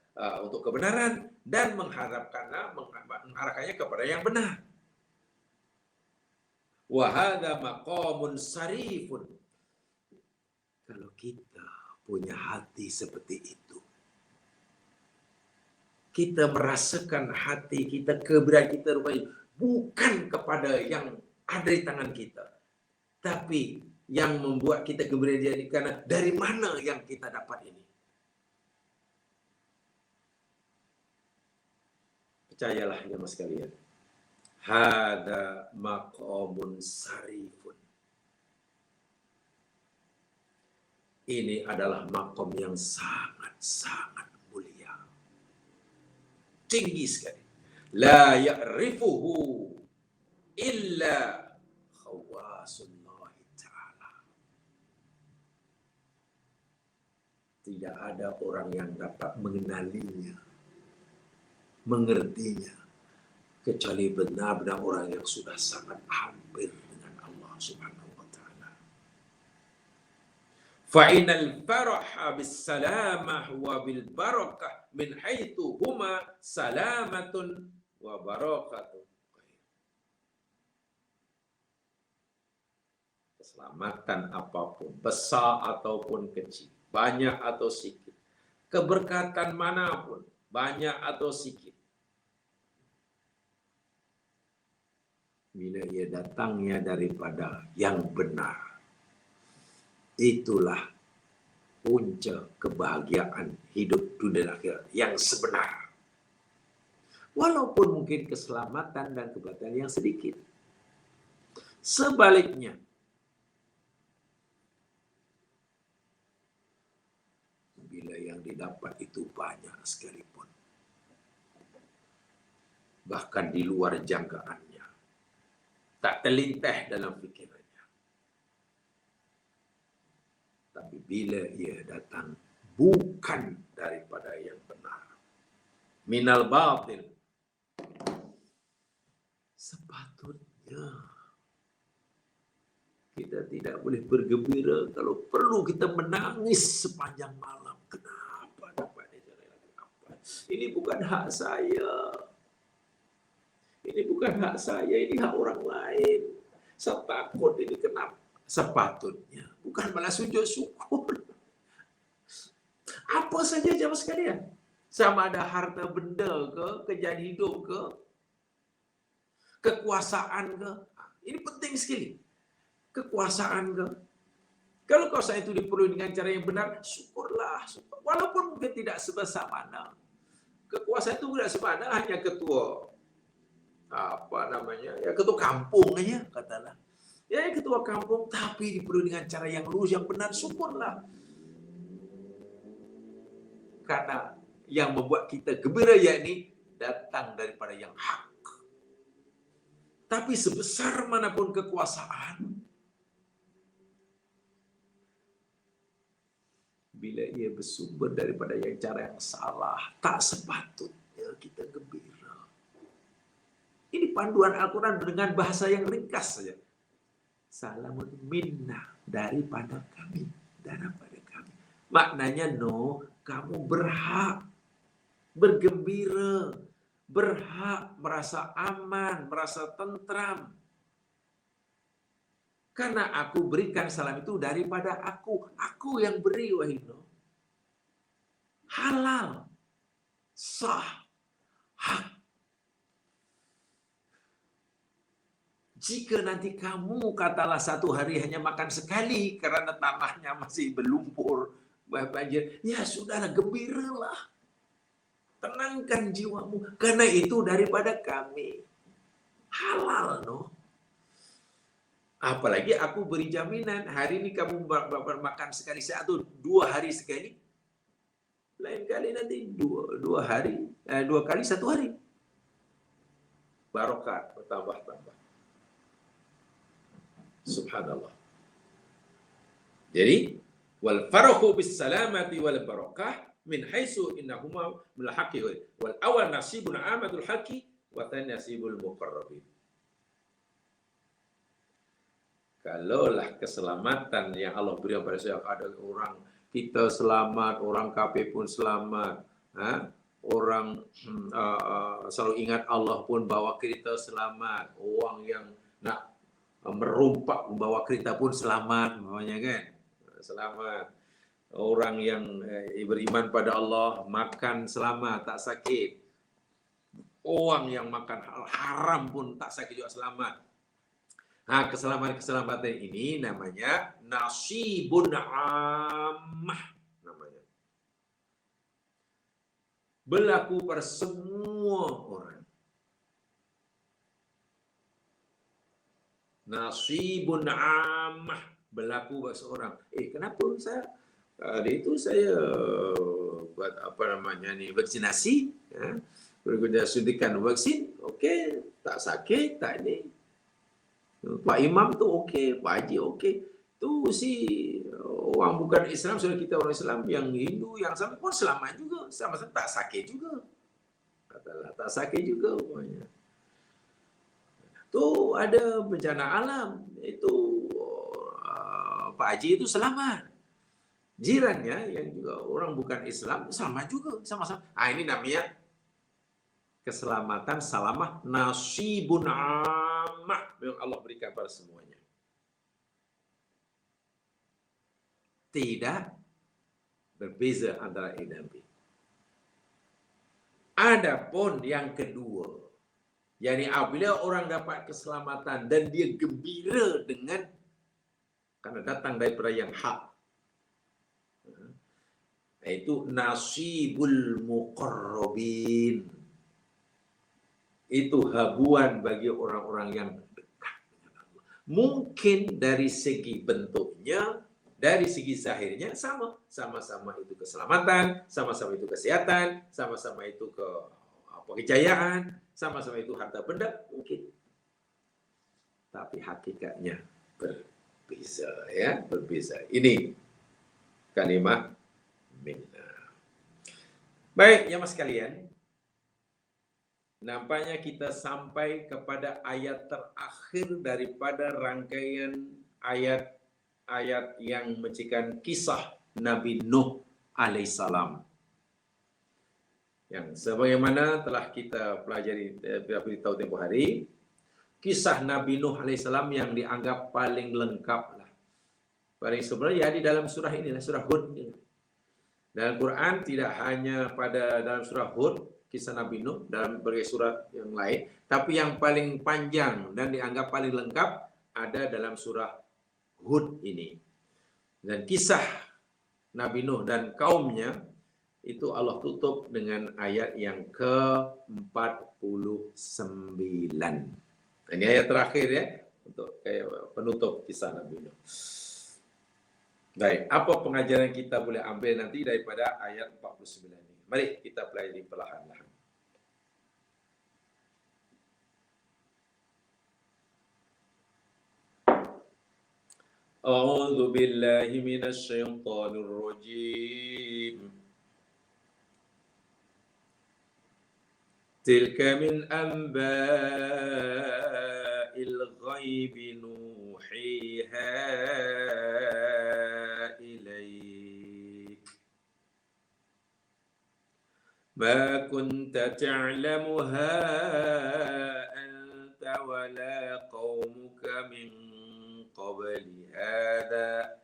untuk kebenaran dan mengharapkannya kepada yang benar. Wa hadza maqamun sarifun. Kalau kita punya hati seperti itu, kita merasakan hati kita, kegembiraan kita rupanya bukan kepada yang ada di tangan kita, tapi yang membuat kita gembira jadi karena dari mana yang kita dapat ini. Percayalah ya mas sekalian. Hada maqamun sarifun. Ini adalah maqam yang sangat-sangat mulia. Tinggi sekali. La ya'rifuhu illa khawasullah ta'ala. Tidak ada orang yang dapat mengenalinya, mengertinya, kecuali benar-benar orang yang sudah sangat hampir dengan Allah Subhanahu wa ta'ala. Fa'inal faraha bis salamah wa bil barakah min haitsu huma salamatun wa barakatun. Keselamatan apapun, besar ataupun kecil, banyak atau sedikit, keberkatan manapun, banyak atau sedikit, bila ia datangnya daripada yang benar, itulah punca kebahagiaan hidup dunia akhirat yang sebenar. Walaupun mungkin keselamatan dan keberkatan yang sedikit. Sebaliknya, bila yang didapat itu banyak sekalipun, bahkan di luar jangkaannya, tak terlintas dalam fikirannya, tapi bila ia datang bukan daripada yang benar, minal batil, sepatutnya kita tidak boleh bergembira. Kalau perlu kita menangis sepanjang malam. Kenapa dapat ini? Ini bukan hak saya. Ini bukan hak saya, ini hak orang lain. Saya takut ini kenapa. Sepatutnya. Bukan malah sujud syukur. Apa saja jemaah sekalian. Sama ada harta benda ke, kejadian hidup ke, kekuasaan ke. Ini penting sekali. Kekuasaan ke. Kalau kekuasaan itu diperoleh dengan cara yang benar, syukurlah. Walaupun mungkin tidak sebesar mana Kekuasaan itu tidak semata hanya ketua ketua kampung aja katalah. Ya ketua kampung, tapi dipenuhi dengan cara yang lurus, yang benar, syukurlah. Karena yang membuat kita gembira yakni datang daripada yang hak. Tapi sebesar manapun kekuasaan, bila ia bersumber daripada yang cara yang salah, tak sepatutnya kita gembira. Ini panduan Al-Quran dengan bahasa yang ringkas saja. Salamun minna, daripada kami. Maknanya kamu berhak bergembira, berhak merasa aman, merasa tentram. Karena aku berikan salam itu daripada aku yang beri, wahai halal, sah, hak. Jika nanti kamu katalah satu hari hanya makan sekali karena tanahnya masih berlumpur, banjir, ya sudahlah, gembiralah. Tenangkan jiwamu, karena itu daripada kami. Halal, Apalagi aku beri jaminan, hari ini kamu makan sekali atau 2 hari sekali. Lain kali nanti 2 hari, 2 kali 1 hari. Barokat bertambah-tambah. Subhanallah. Jadi, wal farahu bis salamati wal barakah min haitsu innahuma bil haqqi wal awal nasibun amatul haqqi wa thani nasibul muqarrabin. Kalaulah keselamatan yang Allah berikan pada saya, ada orang kita selamat, orang kafir pun selamat, orang selalu ingat Allah pun bawa kita selamat, orang yang nak merompak membawa kereta pun selamat, namanya kan, selamat. Orang yang beriman pada Allah makan selamat, tak sakit. Orang yang makan hal haram pun tak sakit juga selamat. Keselamatan ini namanya nasibun ammah, namanya. Berlaku pada semua orang. Nasibun ammah, berlaku pada seorang. Kenapa saya buat vaksinasi, berguna suntikan vaksin, okey, tak sakit, tak ini. Pak Imam tu okey, Pak Haji okey. Tu si orang bukan Islam, saudara kita orang Islam yang Hindu, yang sama pun selamat juga, sama-sama tak sakit juga. Katalah tak sakit juga semuanya. Tu ada bencana alam, itu Pak Haji itu selamat. Jirannya yang juga orang bukan Islam selamat juga, sama-sama. Ini namanya keselamatan salamah nasibun ammah yang Allah berikan pada semuanya. Tidak berbeza antara A dan B. Adapun yang kedua, yakni apabila orang dapat keselamatan dan dia gembira dengan karena datang daripada yang hak, itu nasibul muqarrabin. Itu habuan bagi orang-orang yang dekat dengan Allah. Mungkin dari segi bentuknya, dari segi zahirnya sama-sama itu keselamatan, sama-sama itu kesehatan, sama-sama itu kejayaan, sama-sama itu harta benda, mungkin. Tapi hakikatnya berbeza, ya, berbeza. Ini kalimat minna. Baik, jemaah sekalian. Nampaknya kita sampai kepada ayat terakhir daripada rangkaian ayat-ayat yang menceritakan kisah Nabi Nuh alaihissalam. Yang sebagaimana telah kita pelajari beritahu tempoh hari, kisah Nabi Nuh alaihissalam yang dianggap paling lengkap lah. Paling sebenarnya di dalam surah ini, surah Hud ini. Dalam Quran tidak hanya pada dalam surah Hud, kisah Nabi Nuh, dalam berbagai surat yang lain, tapi yang paling panjang dan dianggap paling lengkap ada dalam surah Hud ini. Dan kisah Nabi Nuh dan kaumnya itu Allah tutup dengan ayat yang ke-49. Ini ayat terakhir ya, untuk penutup kisah Nabi Nuh. Baik, apa pengajaran kita boleh ambil nanti daripada ayat 49 ini? Mari kita pelajari perlahan-lahan. A'udzu billahi minasy syaithanir rajim. Tilka min anba'il ghaibi nuhiha ilaik. Ma kunta ta'lamuha anta wa la qaumuka min qabli hadha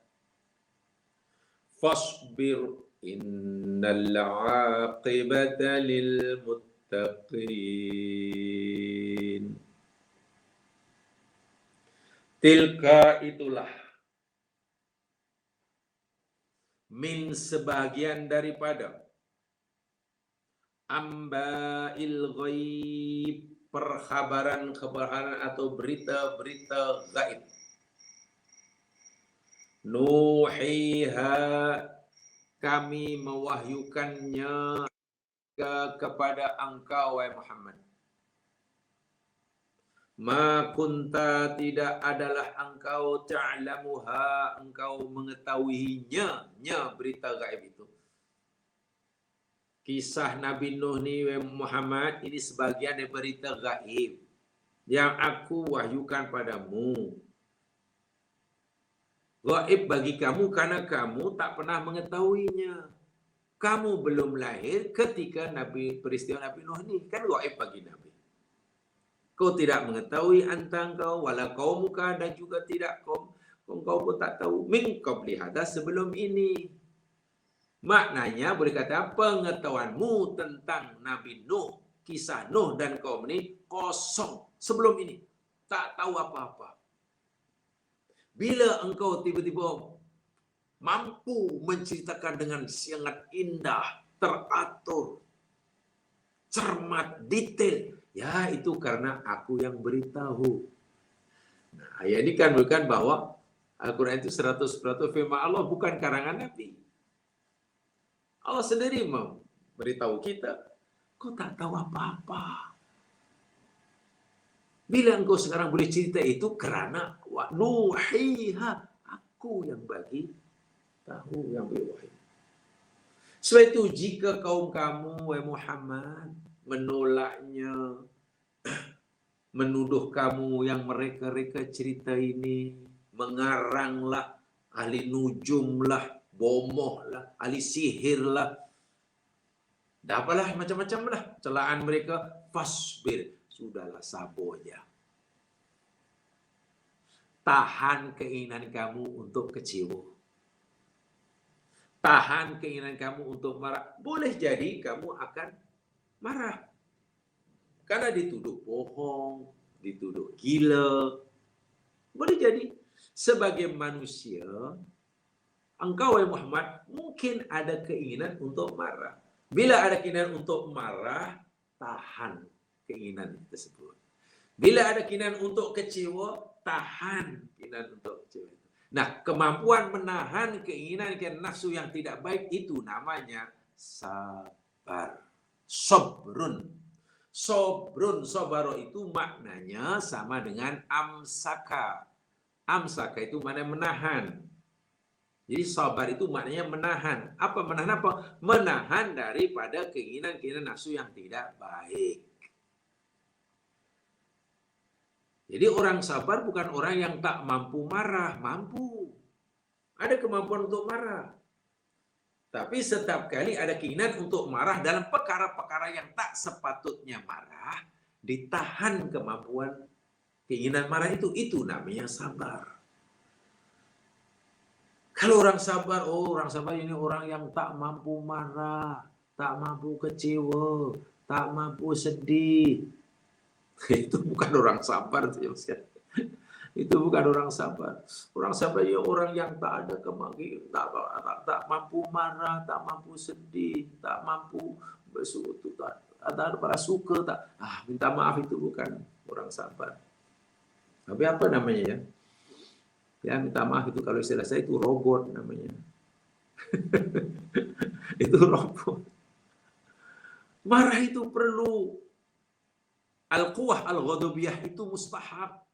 fasbir innal 'aqibata lil muttaqin. Tilka itulah, min sebagian daripada, amba'il ghaib perkhabaran-khabaran atau berita-berita gaib. Nuhiha kami mewahyukannya kepada engkau wahai Muhammad. Ma kunta tidak adalah engkau ta'lamuha engkau mengetahuinya berita gaib itu. Kisah Nabi Nuh ni Muhammad ini sebagian dari berita gaib yang aku wahyukan padamu. Gaib bagi kamu karena kamu tak pernah mengetahuinya. Kamu belum lahir ketika peristiwa Nabi Nuh ni, kan gaib bagi Nabi. Kau tidak mengetahui antang kau wala qaumuka dan juga tidak kau pun tak tahu min qabli hadha sebelum ini. Maknanya boleh kata pengetahuanmu tentang Nabi Nuh, kisah Nuh dan kaum ini kosong sebelum ini. Tak tahu apa-apa. Bila engkau tiba-tiba mampu menceritakan dengan sangat indah, teratur, cermat, detail, ya itu karena aku yang beritahu. Nah, ayat ini kan bukan bahwa Al-Quran itu 100% firman Allah, bukan karangan Nabi. Allah sendiri memberitahu kita, kau tak tahu apa-apa. Bila engkau sekarang boleh cerita itu kerana nuhiha, aku yang bagi tahu, yang beri wahyu. Sebab itu jika kaum kamu wahai Muhammad menolaknya, menuduh kamu yang mereka cerita ini, mengaranglah, ahli nujumlah, bomohlah, ahli sihirlah, dapatlah macam-macam lah celaan mereka. Fasbir, sudahlah sabarnya. Tahan keinginan kamu untuk kecewa. Tahan keinginan kamu untuk marah. Boleh jadi kamu akan marah. Karena dituduh bohong, dituduh gila. Boleh jadi. Sebagai manusia, engkau wahai Muhammad mungkin ada keinginan untuk marah. Bila ada keinginan untuk marah, tahan keinginan tersebut. Bila ada keinginan untuk kecewa, tahan keinginan untuk kecewa. Nah, kemampuan menahan keinginan nafsu yang tidak baik itu namanya sabar. Sabrun. Sabrun, sabaro itu maknanya sama dengan amsaka. Amsaka itu maknanya menahan. Jadi sabar itu maknanya menahan. Apa menahan apa? Menahan daripada keinginan-keinginan nafsu yang tidak baik. Jadi orang sabar bukan orang yang tak mampu marah. Mampu. Ada kemampuan untuk marah. Tapi setiap kali ada keinginan untuk marah dalam perkara-perkara yang tak sepatutnya marah, ditahan kemampuan keinginan marah itu namanya sabar. Kalau orang sabar, orang sabar ini orang yang tak mampu marah, tak mampu kecewa, tak mampu sedih. Itu bukan orang sabar. Itu bukan orang sabar. Orang sabar ya orang yang tak ada kemampuan, tak mampu marah, tak mampu sedih, tak mampu bersuatu, tak ada para suka, tak minta maaf. Itu bukan orang sabar. Tapi apa namanya ya? Ya minta maaf itu kalau istilah saya itu robot namanya. Itu robot. Marah itu perlu. Al-quwah al-ghadabiyah itu mustahab.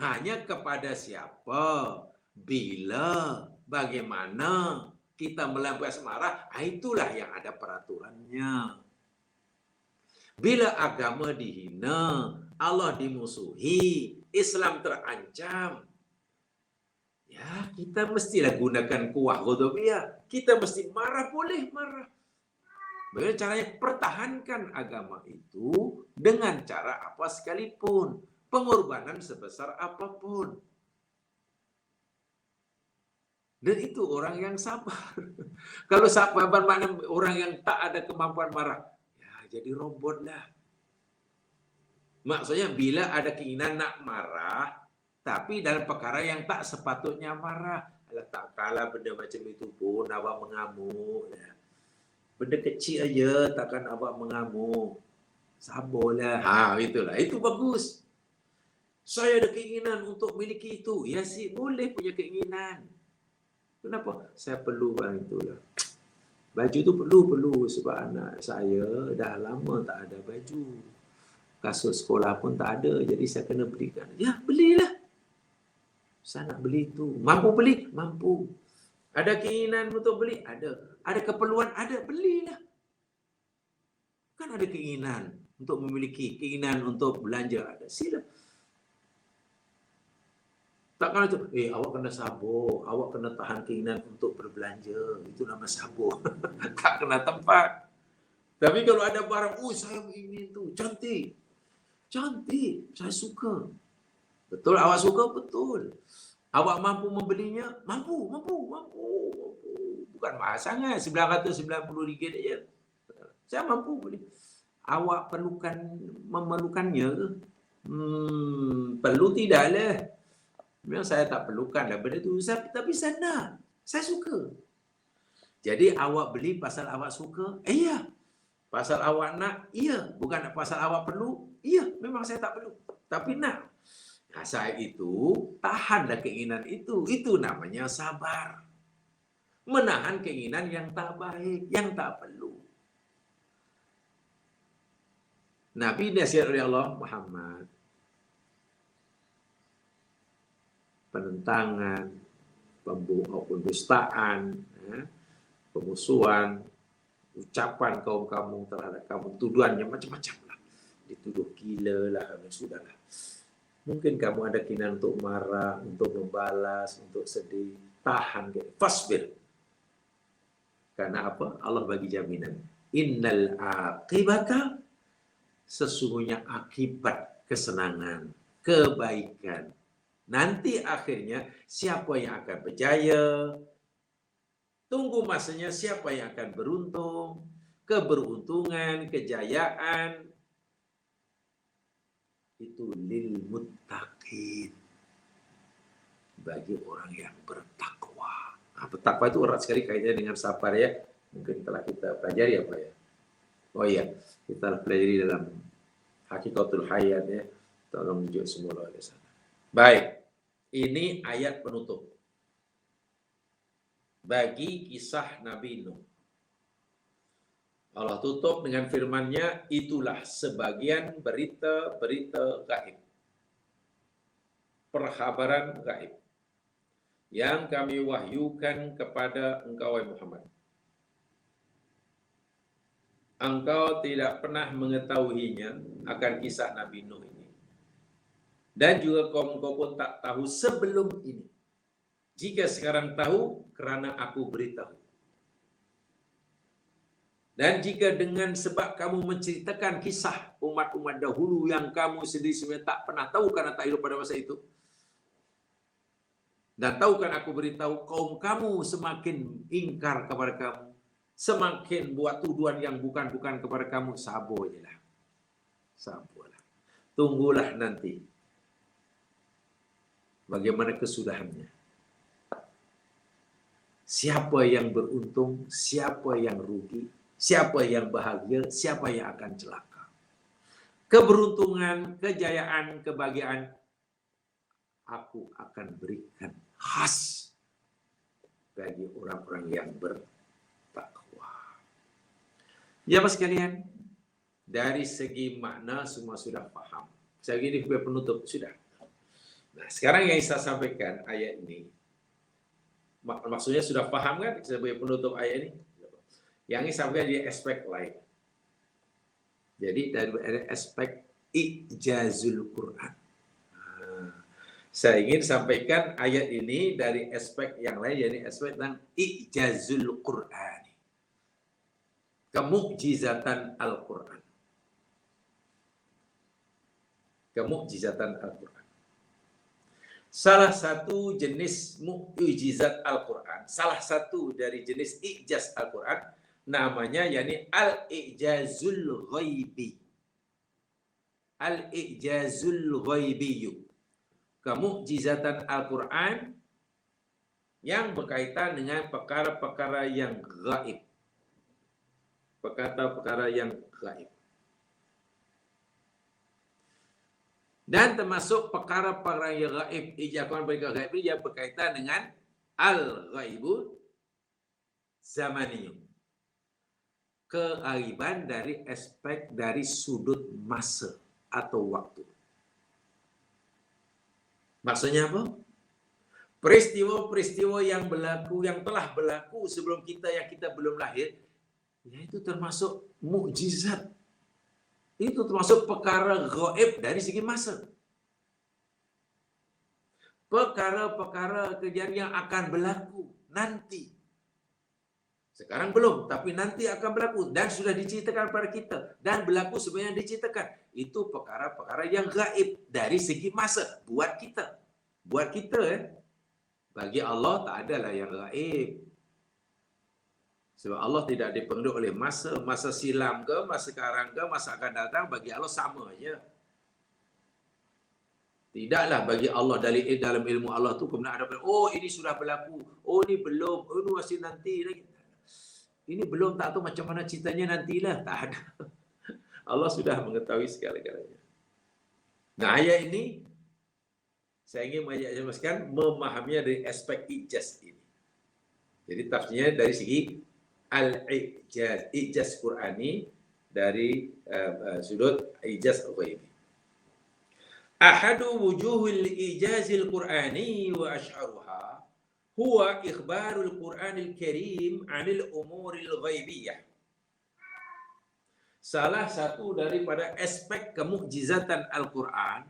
Hanya kepada siapa, bila, bagaimana kita melampiaskan marah, itulah yang ada peraturannya. Bila agama dihina, Allah dimusuhi, Islam terancam, ya kita mestilah gunakan kuah ghadabiyah. Kita mesti marah, boleh marah. Bagaimana caranya? Pertahankan agama itu dengan cara apa sekalipun. Pengorbanan sebesar apapun. Dan itu orang yang sabar. Kalau sabar bermakna orang yang tak ada kemampuan marah, ya jadi robot lah. Maksudnya bila ada keinginan nak marah, tapi dalam perkara yang tak sepatutnya marah. Alah, tak kalah benda macam itu pun awak mengamuk. Ya. Benda kecil aja takkan awak mengamuk. Sabarlah. Itulah. Itu bagus. Saya ada keinginan untuk miliki itu. Ya sih, boleh punya keinginan. Kenapa? Saya perlu barang itulah. Baju itu perlu sebab anak saya dah lama tak ada baju. Kasut sekolah pun tak ada, jadi saya kena belikan. Ya, belilah. Saya nak beli itu. Mampu beli? Mampu. Ada keinginan untuk beli? Ada. Ada keperluan? Ada. Belilah. Kan ada keinginan untuk memiliki, keinginan untuk belanja. Ada. Sila. Takkan itu, awak kena sabar, awak kena tahan keinginan untuk berbelanja. Itu nama sabar. Tak kena tempat. Tapi kalau ada barang, saya ingin itu, cantik. Cantik, saya suka. Betul awak suka? Betul. Awak mampu membelinya? Mampu. Bukan mahal sangat, RM990 aja. Saya mampu beli. Awak memerlukannya ke? Perlu tidaklah. Memang saya tak perlukan lah benda tu, tapi saya nak. Saya suka. Jadi awak beli pasal awak suka? Iya. Pasal awak nak? Iya. Bukan pasal awak perlu? Iya. Memang saya tak perlu. Tapi nak. Nah, saya itu tahanlah keinginan itu. Itu namanya sabar. Menahan keinginan yang tak baik, yang tak perlu. Nabi nasihat oleh Allah Muhammad. Penentangan, pembustaan, pemusuhan, ucapan kaum kamu terhadap kamu, tuduhannya macam-macam lah. Dituduh gila lah, sudahlah. Mungkin kamu ada keinginan untuk marah, untuk membalas, untuk sedih. Tahan, fasbir. Karena apa? Allah bagi jaminan. Innal aqibata, sesungguhnya akibat kesenangan, kebaikan. Nanti akhirnya siapa yang akan berjaya? Tunggu masanya siapa yang akan beruntung? Keberuntungan, kejayaan itu lil muttaqin, bagi orang yang bertakwa. Bertakwa itu erat sekali kaitannya dengan sabar ya. Mungkin telah kita pelajari apa ya? Oh iya, kita pelajari dalam Hakikatul Hayat ya. Tolong menunjuk semula ke sana. Baik, ini ayat penutup bagi kisah Nabi Nuh. Allah tutup dengan firman-Nya, itulah sebagian berita-berita gaib, perkhabaran gaib yang kami wahyukan kepada engkau wahai Muhammad. Engkau tidak pernah mengetahuinya akan kisah Nabi Nuh ini. Dan juga kaum kau pun tak tahu sebelum ini. Jika sekarang tahu, kerana aku beritahu. Dan jika dengan sebab kamu menceritakan kisah umat-umat dahulu yang kamu sendiri sebenarnya tak pernah tahu karena tak hidup pada masa itu. Dan tahukan aku beritahu, kaum kamu semakin ingkar kepada kamu. Semakin buat tuduhan yang bukan-bukan kepada kamu. Sabar je lah. Sabarlah. Tunggulah nanti. bagaimana kesudahannya. Siapa yang beruntung, siapa yang rugi, siapa yang bahagia, siapa yang akan celaka. Keberuntungan, kejayaan, kebahagiaan, aku akan berikan khas bagi orang-orang yang bertakwa. Ya Mas sekalian, dari segi makna semua sudah paham. Saya gini penutup sudah. Nah, sekarang yang saya sampaikan ayat ini, maksudnya sudah paham kan sebagai penutup ayat ini? Yang ini sampai di aspek lain. Jadi dari aspek ijazul Quran. Saya ingin sampaikan ayat ini dari aspek yang lain, yakni aspek tentang ijazul Quran. Kemukjizatan Al-Quran. Kemukjizatan Al-Quran. Salah satu jenis mukjizat Al-Quran, salah satu dari jenis ijaz Al-Quran, namanya yakni Al-Ijazul Ghaibi. Al-Ijazul Ghaibiyu. Kemukjizatan Al-Quran yang berkaitan dengan perkara-perkara yang gaib. Perkara-perkara yang gaib. Dan termasuk perkara-perkara yang gaib, ijazah perkara gaib ini yang berkaitan dengan al-ghaibu zamaniyun. Keaiban dari aspek dari sudut masa atau waktu. Maksudnya apa? Peristiwa-peristiwa yang berlaku, yang telah berlaku sebelum kita yang kita belum lahir, itu termasuk mukjizat. Itu termasuk perkara gaib dari segi masa. Perkara-perkara kejadian yang akan berlaku nanti. Sekarang belum, tapi nanti akan berlaku dan sudah diceritakan pada kita dan berlaku sebenarnya diceritakan. Itu perkara-perkara yang gaib dari segi masa buat kita. Buat kita bagi Allah tak adalah yang gaib. Sebab Allah tidak dipengaruhi oleh masa silam ke, masa sekarang ke, masa akan datang, bagi Allah sama aja. Tidaklah bagi Allah dalam ilmu Allah tu kemudian ada oh ini sudah berlaku, oh ini belum, oh ini masih nanti lagi. Ini belum, tak tahu macam mana ceritanya nantilah, tak ada. Allah sudah mengetahui segala-galanya. Nah, ayat ini saya ingin menjelaskan memahaminya dari aspek ijaz ini. Jadi tafsirnya dari segi al-ijaz, ijaz Qur'ani dari sudut ijaz al-ghaibi. Ahadu wujuhil ijazil Qur'ani wa ash'aruha huwa ikhbarul Qur'anil Karim 'anil umuril ghaibiyah. Salah satu daripada aspek kemukjizatan Al-Quran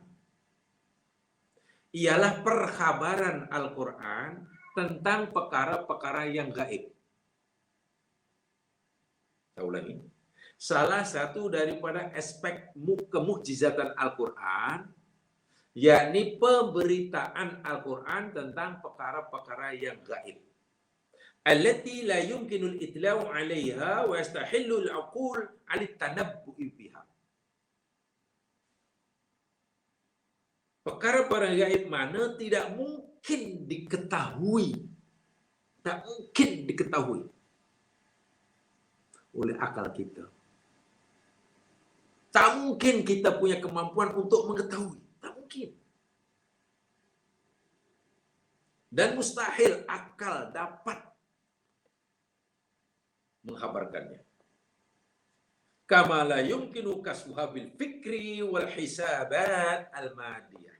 ialah perkhabaran Al-Quran tentang perkara-perkara yang gaib. Saya ulangi. Salah satu daripada aspek kemukjizatan Al-Quran yakni pemberitaan Al-Quran tentang perkara-perkara yang gaib. Allati la yumkinu al-itla'u 'alayha wa yastahillu al-'uqul 'ala at-tanabbu'i biha. Perkara-perkara gaib mana tidak mungkin diketahui. Tak mungkin diketahui oleh akal kita. Tak mungkin kita punya kemampuan untuk mengetahui. Tak mungkin. Dan mustahil akal dapat menghabarkannya. Kama la yumkinu kasbuha bil fikri wal hisabat al-madiyah.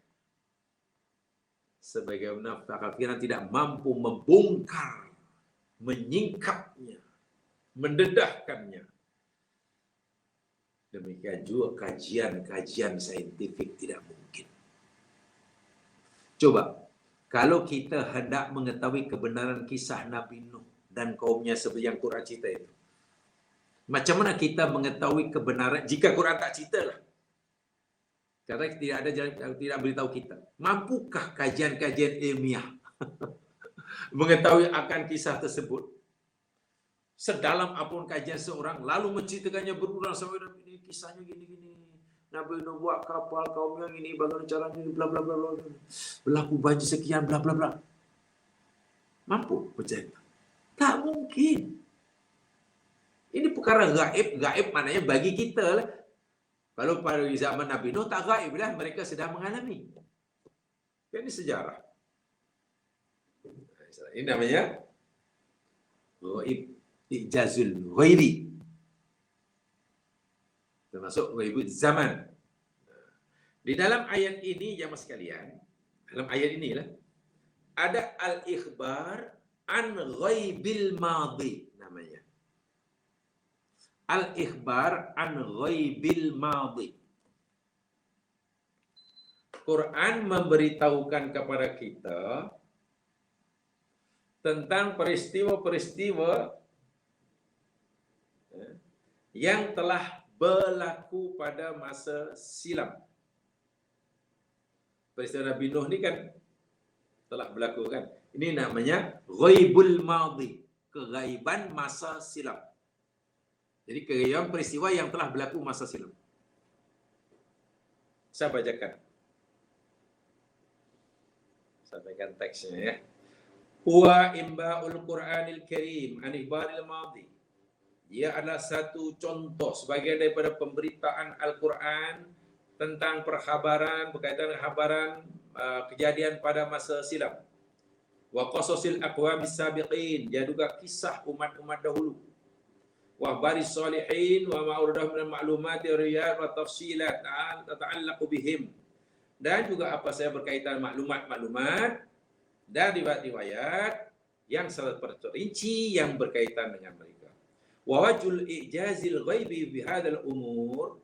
Sebagaimana akal kita tidak mampu membongkar, menyingkapnya, mendedahkannya. Demikian juga kajian-kajian saintifik tidak mungkin. Coba, kalau kita hendak mengetahui kebenaran kisah Nabi Nuh dan kaumnya seperti yang Quran cerita itu, macam mana kita mengetahui kebenaran jika Quran tak cerita lah? Karena tidak ada jalan, tidak beritahu kita. Mampukah kajian-kajian ilmiah mengetahui akan kisah tersebut? Sedalam apapun kajian seorang, lalu menceritakannya berulang sampai ini kisahnya gini-gini. Nabi Nuh buat kapal kaum yang ini, bagaimana caranya, bla bla bla bla. Berlaku banjir sekian, bla bla bla. Mampu percaya? Tak mungkin. Ini perkara gaib. Gaib maknanya bagi kita lah. Kalau pada zaman Nabi Nuh tak gaib lah, mereka sedang mengalami. Ini sejarah. Ini namanya ghaib, ijazul ghaibi. Termasuk ghaibut zaman. Di dalam ayat ini, jamaah sekalian, dalam ayat inilah ada al-ikhbar an ghaibil madhi namanya. Al-ikhbar an ghaibil madhi. Quran memberitahukan kepada kita tentang peristiwa-peristiwa yang telah berlaku pada masa silam. Peristiwa Nabi Nuh ni kan telah berlaku kan. Ini namanya ghaibul madhi, kegaiban masa silam. Jadi kegaiban peristiwa yang telah berlaku masa silam. Saya bacakan. Sampaikan teksnya ya. Huwa imba'ul Qur'anil Karim an ikhbaril madhi. Dia adalah satu contoh sebagai daripada pemberitaan Al-Quran tentang perkhabaran berkaitan dengan khabaran kejadian pada masa silam. Wa qasasil aqwamis sabiqin, dia juga kisah umat-umat dahulu. Wa baris salihin wa ma'urudah min ma'lumati riyad wa tafsilat tata'allaqu bihim. Dan juga apa saya berkaitan maklumat-maklumat dan riwayat-riwayat yang sangat terperinci yang berkaitan dengan mereka. Wa wajhul ijazil ghaibi fi hadzal umur,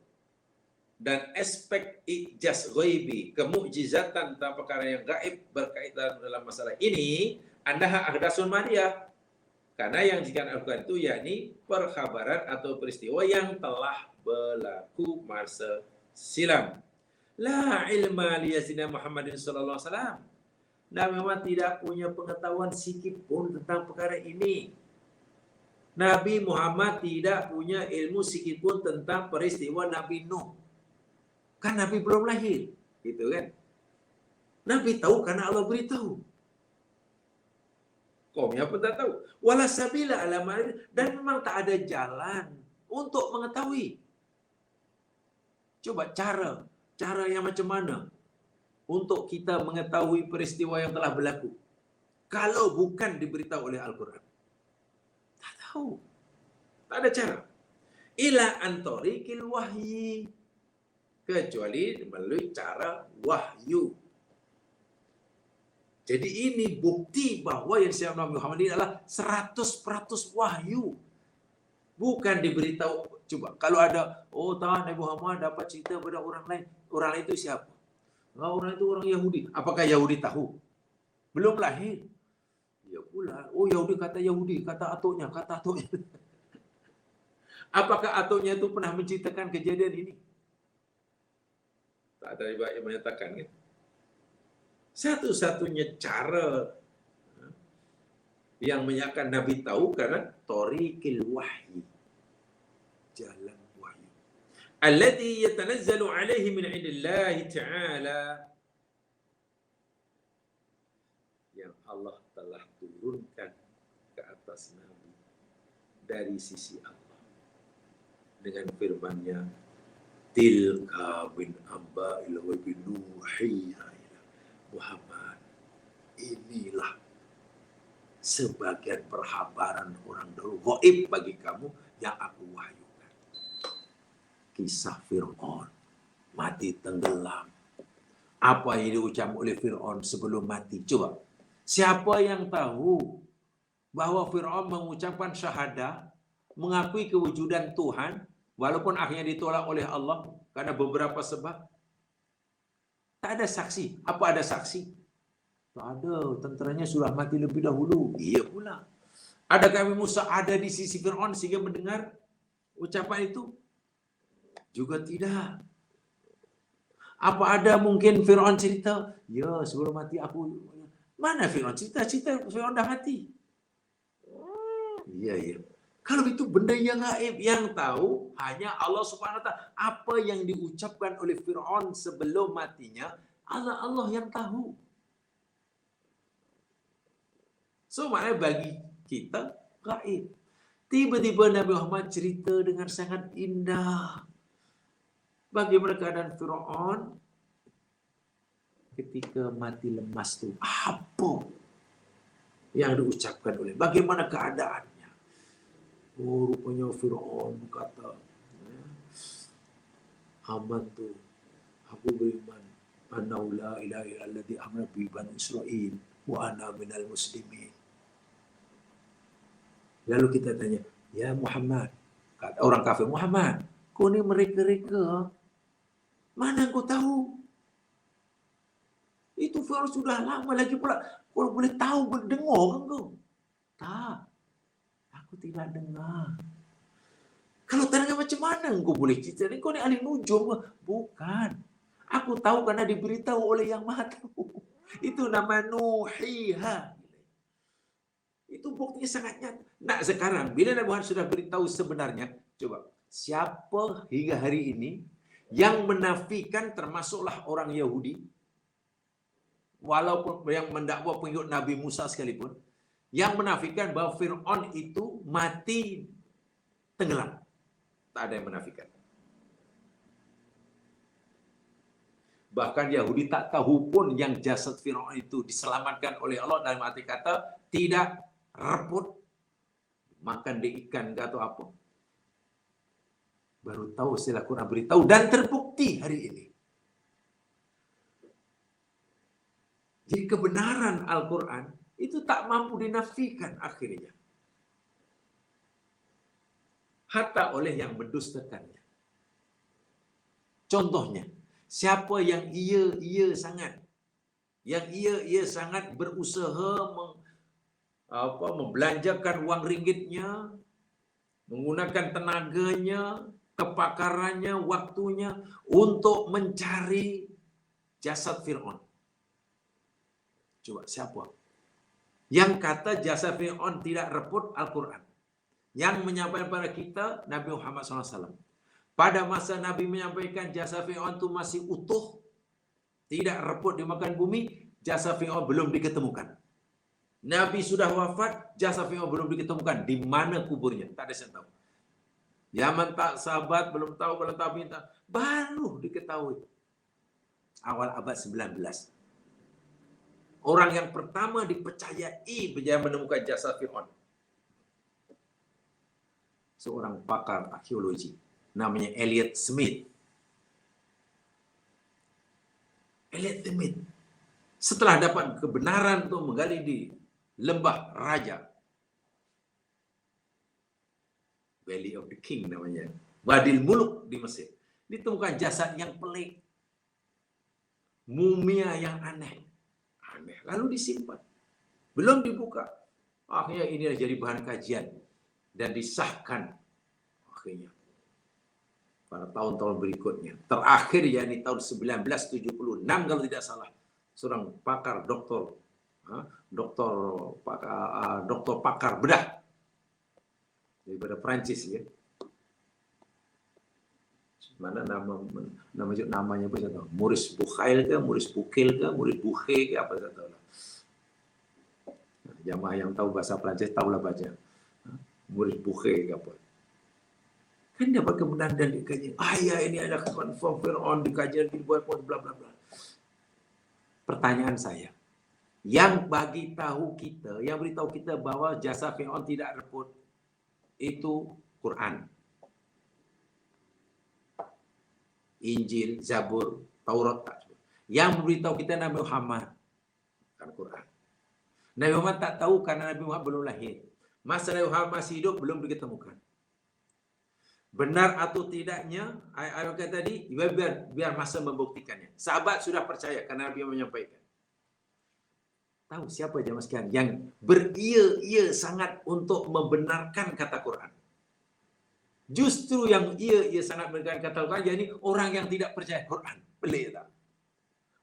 dan aspek ijaz ghaibi, kemukjizatan tentang perkara yang gaib berkaitan dalam masalah ini, andaha ahdasun madiyah. Karena yang jika Al-Quran itu yakni perkhabaran atau peristiwa yang telah berlaku masa silam. La ilma li yazina Muhammadin sallallahu alaihi wasallam. Dan memang tidak punya pengetahuan sikit pun tentang perkara ini. Nabi Muhammad tidak punya ilmu sikit pun tentang peristiwa Nabi Nuh. Kan Nabi belum lahir, gitu kan? Nabi tahu karena Allah beritahu. Kaumnya pun tak tahu. Wala sabila ala ma'rifah, dan memang tak ada jalan untuk mengetahui. Coba cara yang macam mana untuk kita mengetahui peristiwa yang telah berlaku kalau bukan diberitahu oleh Al-Quran? Tak tahu. Tak ada cara. Ila antarikil wahyi, kecuali melalui cara wahyu. Jadi ini bukti bahawa yang Syekh Nabi Muhammad ini adalah 100% wahyu. Bukan diberitahu. Coba kalau ada, oh tahu Nabi Muhammad dapat cerita pada orang lain. Orang lain itu siapa? Orang itu orang Yahudi. Apakah Yahudi tahu? Belum lahir. Ya pula. Oh Yahudi, kata atuknya. Apakah atuknya itu pernah menceritakan kejadian ini? Tak ada riwayat yang menyatakan kan. Satu-satunya cara yang menyatakan Nabi tahu karena tariqil wahyi, jalan wahyu. Alladhi yatanazzalu alaihi min indillahi ta'ala, yang Allah telah turunkan ke atas Nabi dari sisi Allah dengan firman-Nya, tilka min amba'il ghaibi nuhiya ila Muhammad. Inilah sebagian perhabaran orang dahulu gaib bagi kamu yang aku wahyukan. Kisah Fir'aun mati tenggelam. Apa yang diucap oleh Fir'aun sebelum mati? Coba, siapa yang tahu bahawa Fir'aun mengucapkan syahadah, mengakui kewujudan Tuhan, walaupun akhirnya ditolak oleh Allah karena beberapa sebab? Tak ada saksi. Apa ada saksi? Tak ada. Tenteranya sudah mati lebih dahulu. Iya pula. Adakah Nabi Musa ada di sisi Fir'aun sehingga mendengar ucapan itu? Juga tidak. Apa ada mungkin Fir'aun cerita? Ya, sebelum mati aku... Mana Fir'aun cerita? Fir'aun dah mati. Iya. Kalau itu benda yang gaib, yang tahu hanya Allah Subhanahu wa taala. Apa yang diucapkan oleh Firaun sebelum matinya, Allah yang tahu. So maknanya bagi kita gaib. Tiba-tiba Nabi Muhammad cerita dengan sangat indah bagaimana keadaan Firaun ketika mati lemas tu. Apa yang diucapkan oleh, bagaimana keadaannya? Oh, rupanya Firaun berkata, aman tu, aku beriman, annahu la ilaha illalladzi amana bi bani Israil wa ana minal muslimin. Lalu kita tanya, ya Muhammad, kata orang kafir, Muhammad, kau ni mereka-reka, mana kau tahu? Itu Firaun sudah lama lagi pula. Kau boleh tahu, dengar kan kau? Tak, aku tidak dengar. Kalau tak dengar macam mana kau boleh cerita? Kau ni ahli nujum. Bukan. Aku tahu karena diberitahu oleh yang maha tahu. Itu nama nuhiha. Itu buktinya sangat nyata. Nah sekarang, bila Nabi Muhammad sudah beritahu sebenarnya, coba, siapa hingga hari ini yang menafikan, termasuklah orang Yahudi, walaupun yang mendakwa pengikut Nabi Musa sekalipun, yang menafikan bahwa Fir'aun itu mati tenggelam. Tak ada yang menafikan. Bahkan Yahudi tak tahu pun yang jasad Fir'aun itu diselamatkan oleh Allah, dalam arti kata tidak reput, makan di ikan ke atau apa. Baru tahu setelah Quran beritahu, dan terbukti hari ini. Jadi kebenaran Al-Quran itu tak mampu dinafikan akhirnya. Hatta oleh yang mendustakannya. Contohnya, siapa yang ia sangat, berusaha membelanjakan wang ringgitnya, menggunakan tenaganya, kepakarannya, waktunya untuk mencari jasad Fir'aun. Coba siapa? Yang kata jasad Fir'aun tidak reput Al-Quran. Yang menyampaikan kepada kita Nabi Muhammad SAW. Pada masa Nabi menyampaikan jasad Fir'aun itu masih utuh, tidak reput dimakan bumi, jasad Fir'aun belum diketemukan. Nabi sudah wafat, jasad Fir'aun belum diketemukan. Di mana kuburnya? Tak ada yang tahu. Zaman tak sahabat belum tahu, baru diketahui awal abad 19. Orang yang pertama dipercayai berjaya menemukan jasad Fir'aun, seorang pakar arkeologi namanya Elliot Smith. Elliot Smith setelah dapat kebenaran itu menggali di Lembah Raja, Valley of the King namanya, Wadil Muluk di Mesir, ditemukan jasad yang pelik, mumia yang aneh, lalu disimpan, belum dibuka. Akhirnya ini jadi bahan kajian dan disahkan akhirnya pada tahun-tahun berikutnya. Terakhir yakni tahun 1976 kalau tidak salah, seorang pakar doktor pakar bedah daripada Prancis ya. Mana namanya apa saya tahu. Maurice Bucaille ke, Maurice Bucaille ke, Maurice Bucaille ke, apa saya tahu lah. Jamaah yang tahu bahasa Prancis tahulah baca. Maurice Bucaille ke apa. Kan dapat kebenaran dan dikaji. Ya ini ada confirm Fir'aun, dikaji dibuat bla bla bla. Pertanyaan saya, yang bagi tahu kita, yang beritahu kita bahwa jasad Fir'aun tidak reput, itu Quran, Injil, Zabur, Taurat. Yang memberitahu kita Nabi Muhammad, kan Quran. Nabi Muhammad tak tahu karena Nabi Muhammad belum lahir. Masa Nabi Muhammad masih hidup belum diketemukan. Benar atau tidaknya, ayat tadi, biar masa membuktikannya. Sahabat sudah percaya karena Nabi menyampaikan. Tahu siapa jemaah sekalian yang beria sangat untuk membenarkan kata Quran? Justru yang ia sangat membenarkan kata Quran, jadi orang yang tidak percaya Quran. Pelik tak?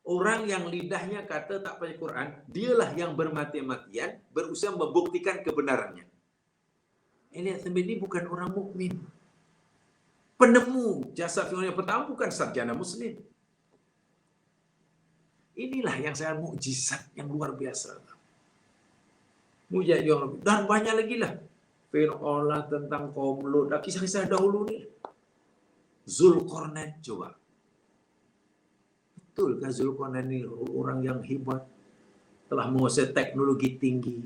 Orang yang lidahnya kata tak percaya Quran, dialah yang bermati-matian berusaha membuktikan kebenarannya. Elias Smith ini bukan orang mukmin. Penemu jasa Fir'aun yang pertama bukan sarjana muslim. Inilah yang saya mukjizat yang luar biasa. Mujizat yang lebih. Dan banyak lagi lah. Fir'aun lah, tentang kaum Lut, kisah-kisah dahulu ni. Zulkarnain coba. Betul kan Zulkarnain ini orang yang hebat, telah menguasai teknologi tinggi.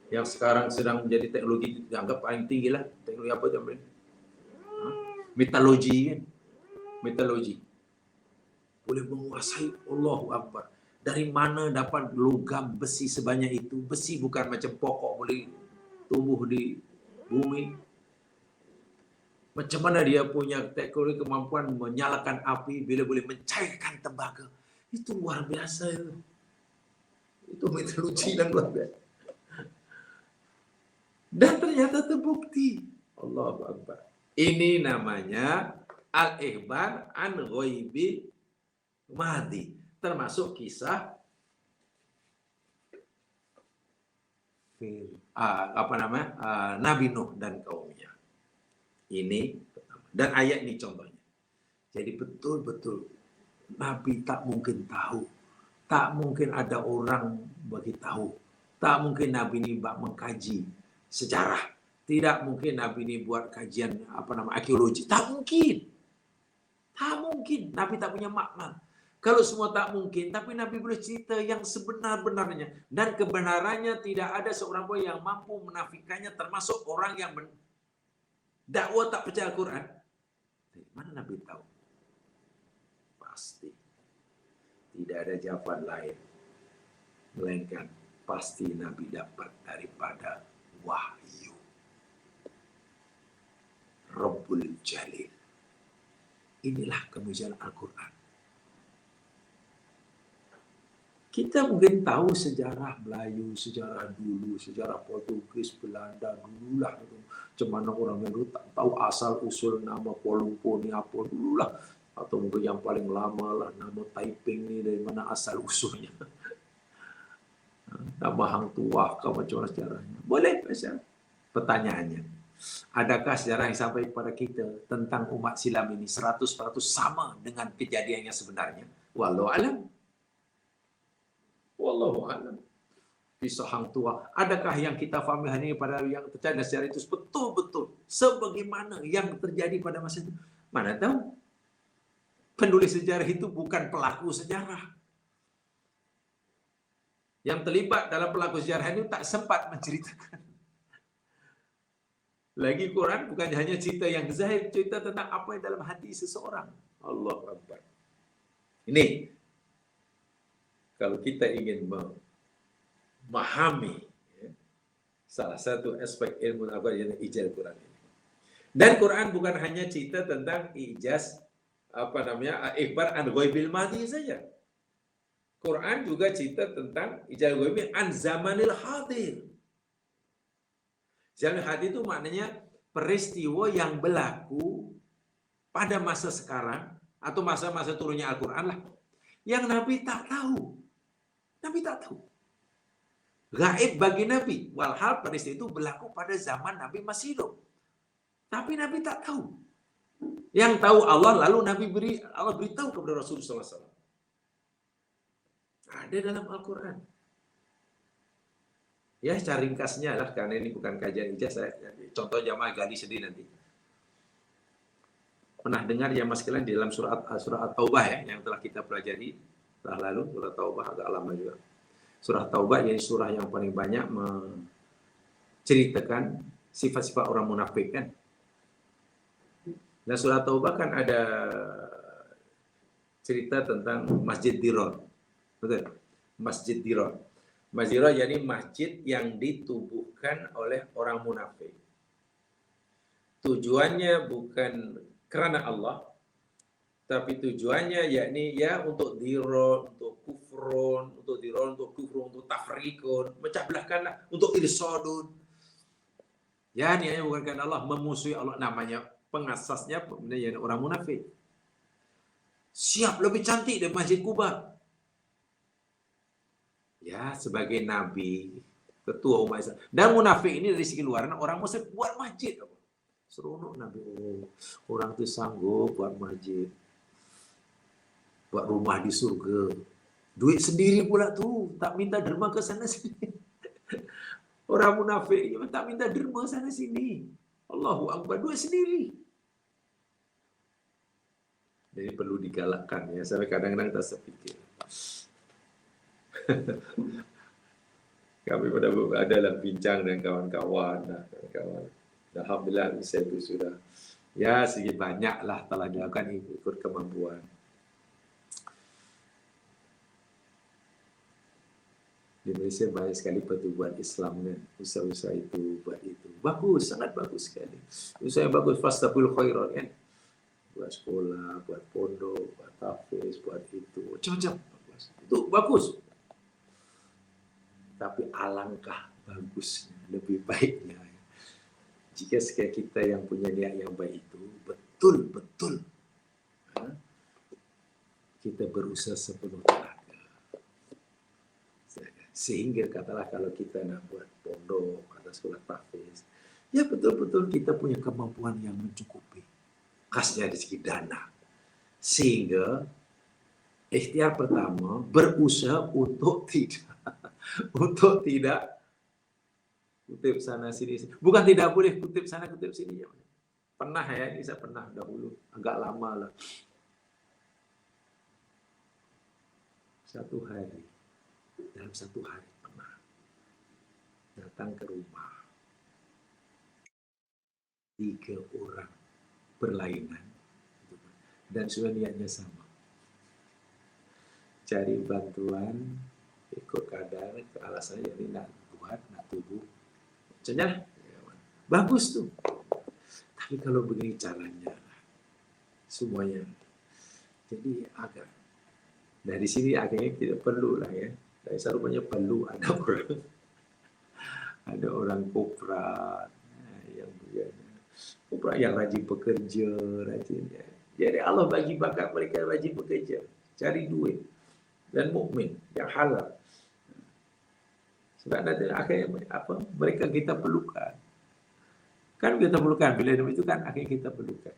Yang sekarang sedang menjadi teknologi dianggap paling tinggi lah. Teknologi apa namanya? Metalogi kan? Metalogi. Boleh menguasai, Allahu Akbar. Dari mana dapat logam besi sebanyak itu? Besi bukan macam pokok boleh tumbuh di bumi. Macam mana dia punya teknologi kemampuan menyalakan api bila boleh mencairkan tembaga. Itu luar biasa itu. Itu metodologi yang luar biasa. Dan ternyata terbukti. Allahu Akbar. Ini namanya al-ikhbar an ghaibi madi. Termasuk kisah Nabi Nuh dan kaumnya. Ini dan ayat ini contohnya. Jadi betul-betul Nabi tak mungkin tahu, tak mungkin ada orang bagi tahu, tak mungkin Nabi ini mengkaji sejarah, tidak mungkin Nabi ini buat kajian arkeologi, tak mungkin, Nabi tak punya makna. Kalau semua tak mungkin, tapi Nabi boleh cerita yang sebenar-benarnya. Dan kebenarannya tidak ada seorang pun yang mampu menafikannya, termasuk orang yang dakwah tak percaya Al-Quran. Dari mana Nabi tahu? Pasti. Tidak ada jawaban lain. Melainkan pasti Nabi dapat daripada wahyu. Rabbul Jalil. Inilah kemuliaan Al-Quran. Kita mungkin tahu sejarah Melayu, sejarah dulu, sejarah Portugis, Belanda dululah. Macam mana orang yang dulu tak tahu asal usul nama Kuala Lumpur ni apa dululah. Atau mungkin yang paling lama lah nama Taiping ni dari mana asal usulnya. Nama Hang Tuah ke macam mana sejarahnya. Boleh macam pertanyaannya. Adakah sejarah yang sampai kepada kita tentang umat silam ini 100% sama dengan kejadian yang sebenarnya? Wallahu alam. Wallahu a'lam. Kisah Hang Tuah. Adakah yang kita fahami hari ini pada yang terjadi sejarah itu betul-betul sebagaimana yang terjadi pada masa itu? Mana tahu. Penulis sejarah itu bukan pelaku sejarah. Yang terlibat dalam pelaku sejarah itu tak sempat menceritakan. Lagi Quran bukan hanya cerita yang zahir, cerita tentang apa yang dalam hati seseorang. Allahu Akbar. Ini kalau kita ingin memahami salah satu aspek ilmu apa yang ijaz Quran ini. Dan Quran bukan hanya cerita tentang ijaz ikhbar an ghaibil madi saja. Quran juga cerita tentang ijaz ghaibi an zamanil hadir. Zaman hadir itu maknanya peristiwa yang berlaku pada masa sekarang atau masa-masa turunnya Al-Quran lah. Yang Nabi tak tahu. Nabi tak tahu. Gaib bagi Nabi. Walhal peristiwa itu berlaku pada zaman Nabi masih hidup. Tapi Nabi tak tahu. Yang tahu Allah, lalu Allah beritahu kepada Rasulullah SAW. Ada dalam Al-Quran. Ya, secara ringkasnya lah, karena ini bukan kajian ijaz. Contoh jamaah gali sendiri nanti. Pernah dengar ya mas sekalian di dalam surat At-Taubah ya, yang telah kita pelajari telah lalu, surah Taubah agak lama juga. Surah Taubah yang surah yang paling banyak menceritakan sifat-sifat orang munafik kan. Dan surah Taubah kan ada cerita tentang Masjid Dirar. Betul? Masjid Dirar. Masjid Dirar yakni masjid yang ditubuhkan oleh orang munafik. Tujuannya bukan kerana Allah, tapi tujuannya yakni ya untuk diror, untuk kufrun, untuk tafrikun, mecah belahkanlah, untuk irsodun. Ya, ni bukan kerana Allah, memusuhi Allah, namanya pengasasnya orang munafik. Siap lebih cantik dari Masjid Kuba. Ya, sebagai Nabi, ketua umat Islam. Dan munafik ini dari segi luar, orang Muslim buat masjid. Seronok Nabi, orang itu sanggup buat masjid, buat rumah di surga, duit sendiri pula tuh, tak minta derma ke sana sini. Orang munafik tak minta derma sana sini. Allahu Akbar, duit sendiri. Jadi perlu digalakkan ya, sampai kadang-kadang tak sepikir. Kami pada adalah bincang dengan kawan-kawan. Alhamdulillah saya itu sudah ya sedikit banyak lah telah dilakukan ikut kemampuan. Di Malaysia banyak sekali pertubuhan Islam kan, usaha-usaha itu buat itu bagus, sangat bagus sekali. Usaha yang bagus, fastabiqul khairat kan, buat sekolah, buat pondok, buat tahfiz, buat itu macam-macam itu bagus. Tapi alangkah bagusnya, lebih baiknya jika sekali kita yang punya niat yang baik itu betul-betul kita berusaha sepenuh tenaga. Sehingga katalah kalau kita nak buat pondok atau sekolah tahfiz, ya betul-betul kita punya kemampuan yang mencukupi. Khasnya dari segi dana. Sehingga ikhtiar pertama berusaha untuk tidak kutip sana sini. Bukan tidak boleh kutip sana kutip sini. Pernah ya, ini saya pernah dahulu, agak lama lah. Dalam satu hari pernah datang ke rumah 3 orang berlainan dan sudah niatnya sama. Cari bantuan, ikut kadar, ke alasannya jadi nak buat, nak tubuh. Macamnya bagus tuh. Tapi kalau begini caranya, semuanya. Jadi agak dari sini akhirnya tidak perlu lah ya. Dari rupanya perlu ada orang koprat yang rajin bekerja, rajin. Jadi Allah bagi bakat mereka rajin bekerja, cari duit dan mukmin yang halal. Sebab nanti akhirnya mereka kita perlukan. Kan kita perlukan, bila itu kan akhirnya kita perlukan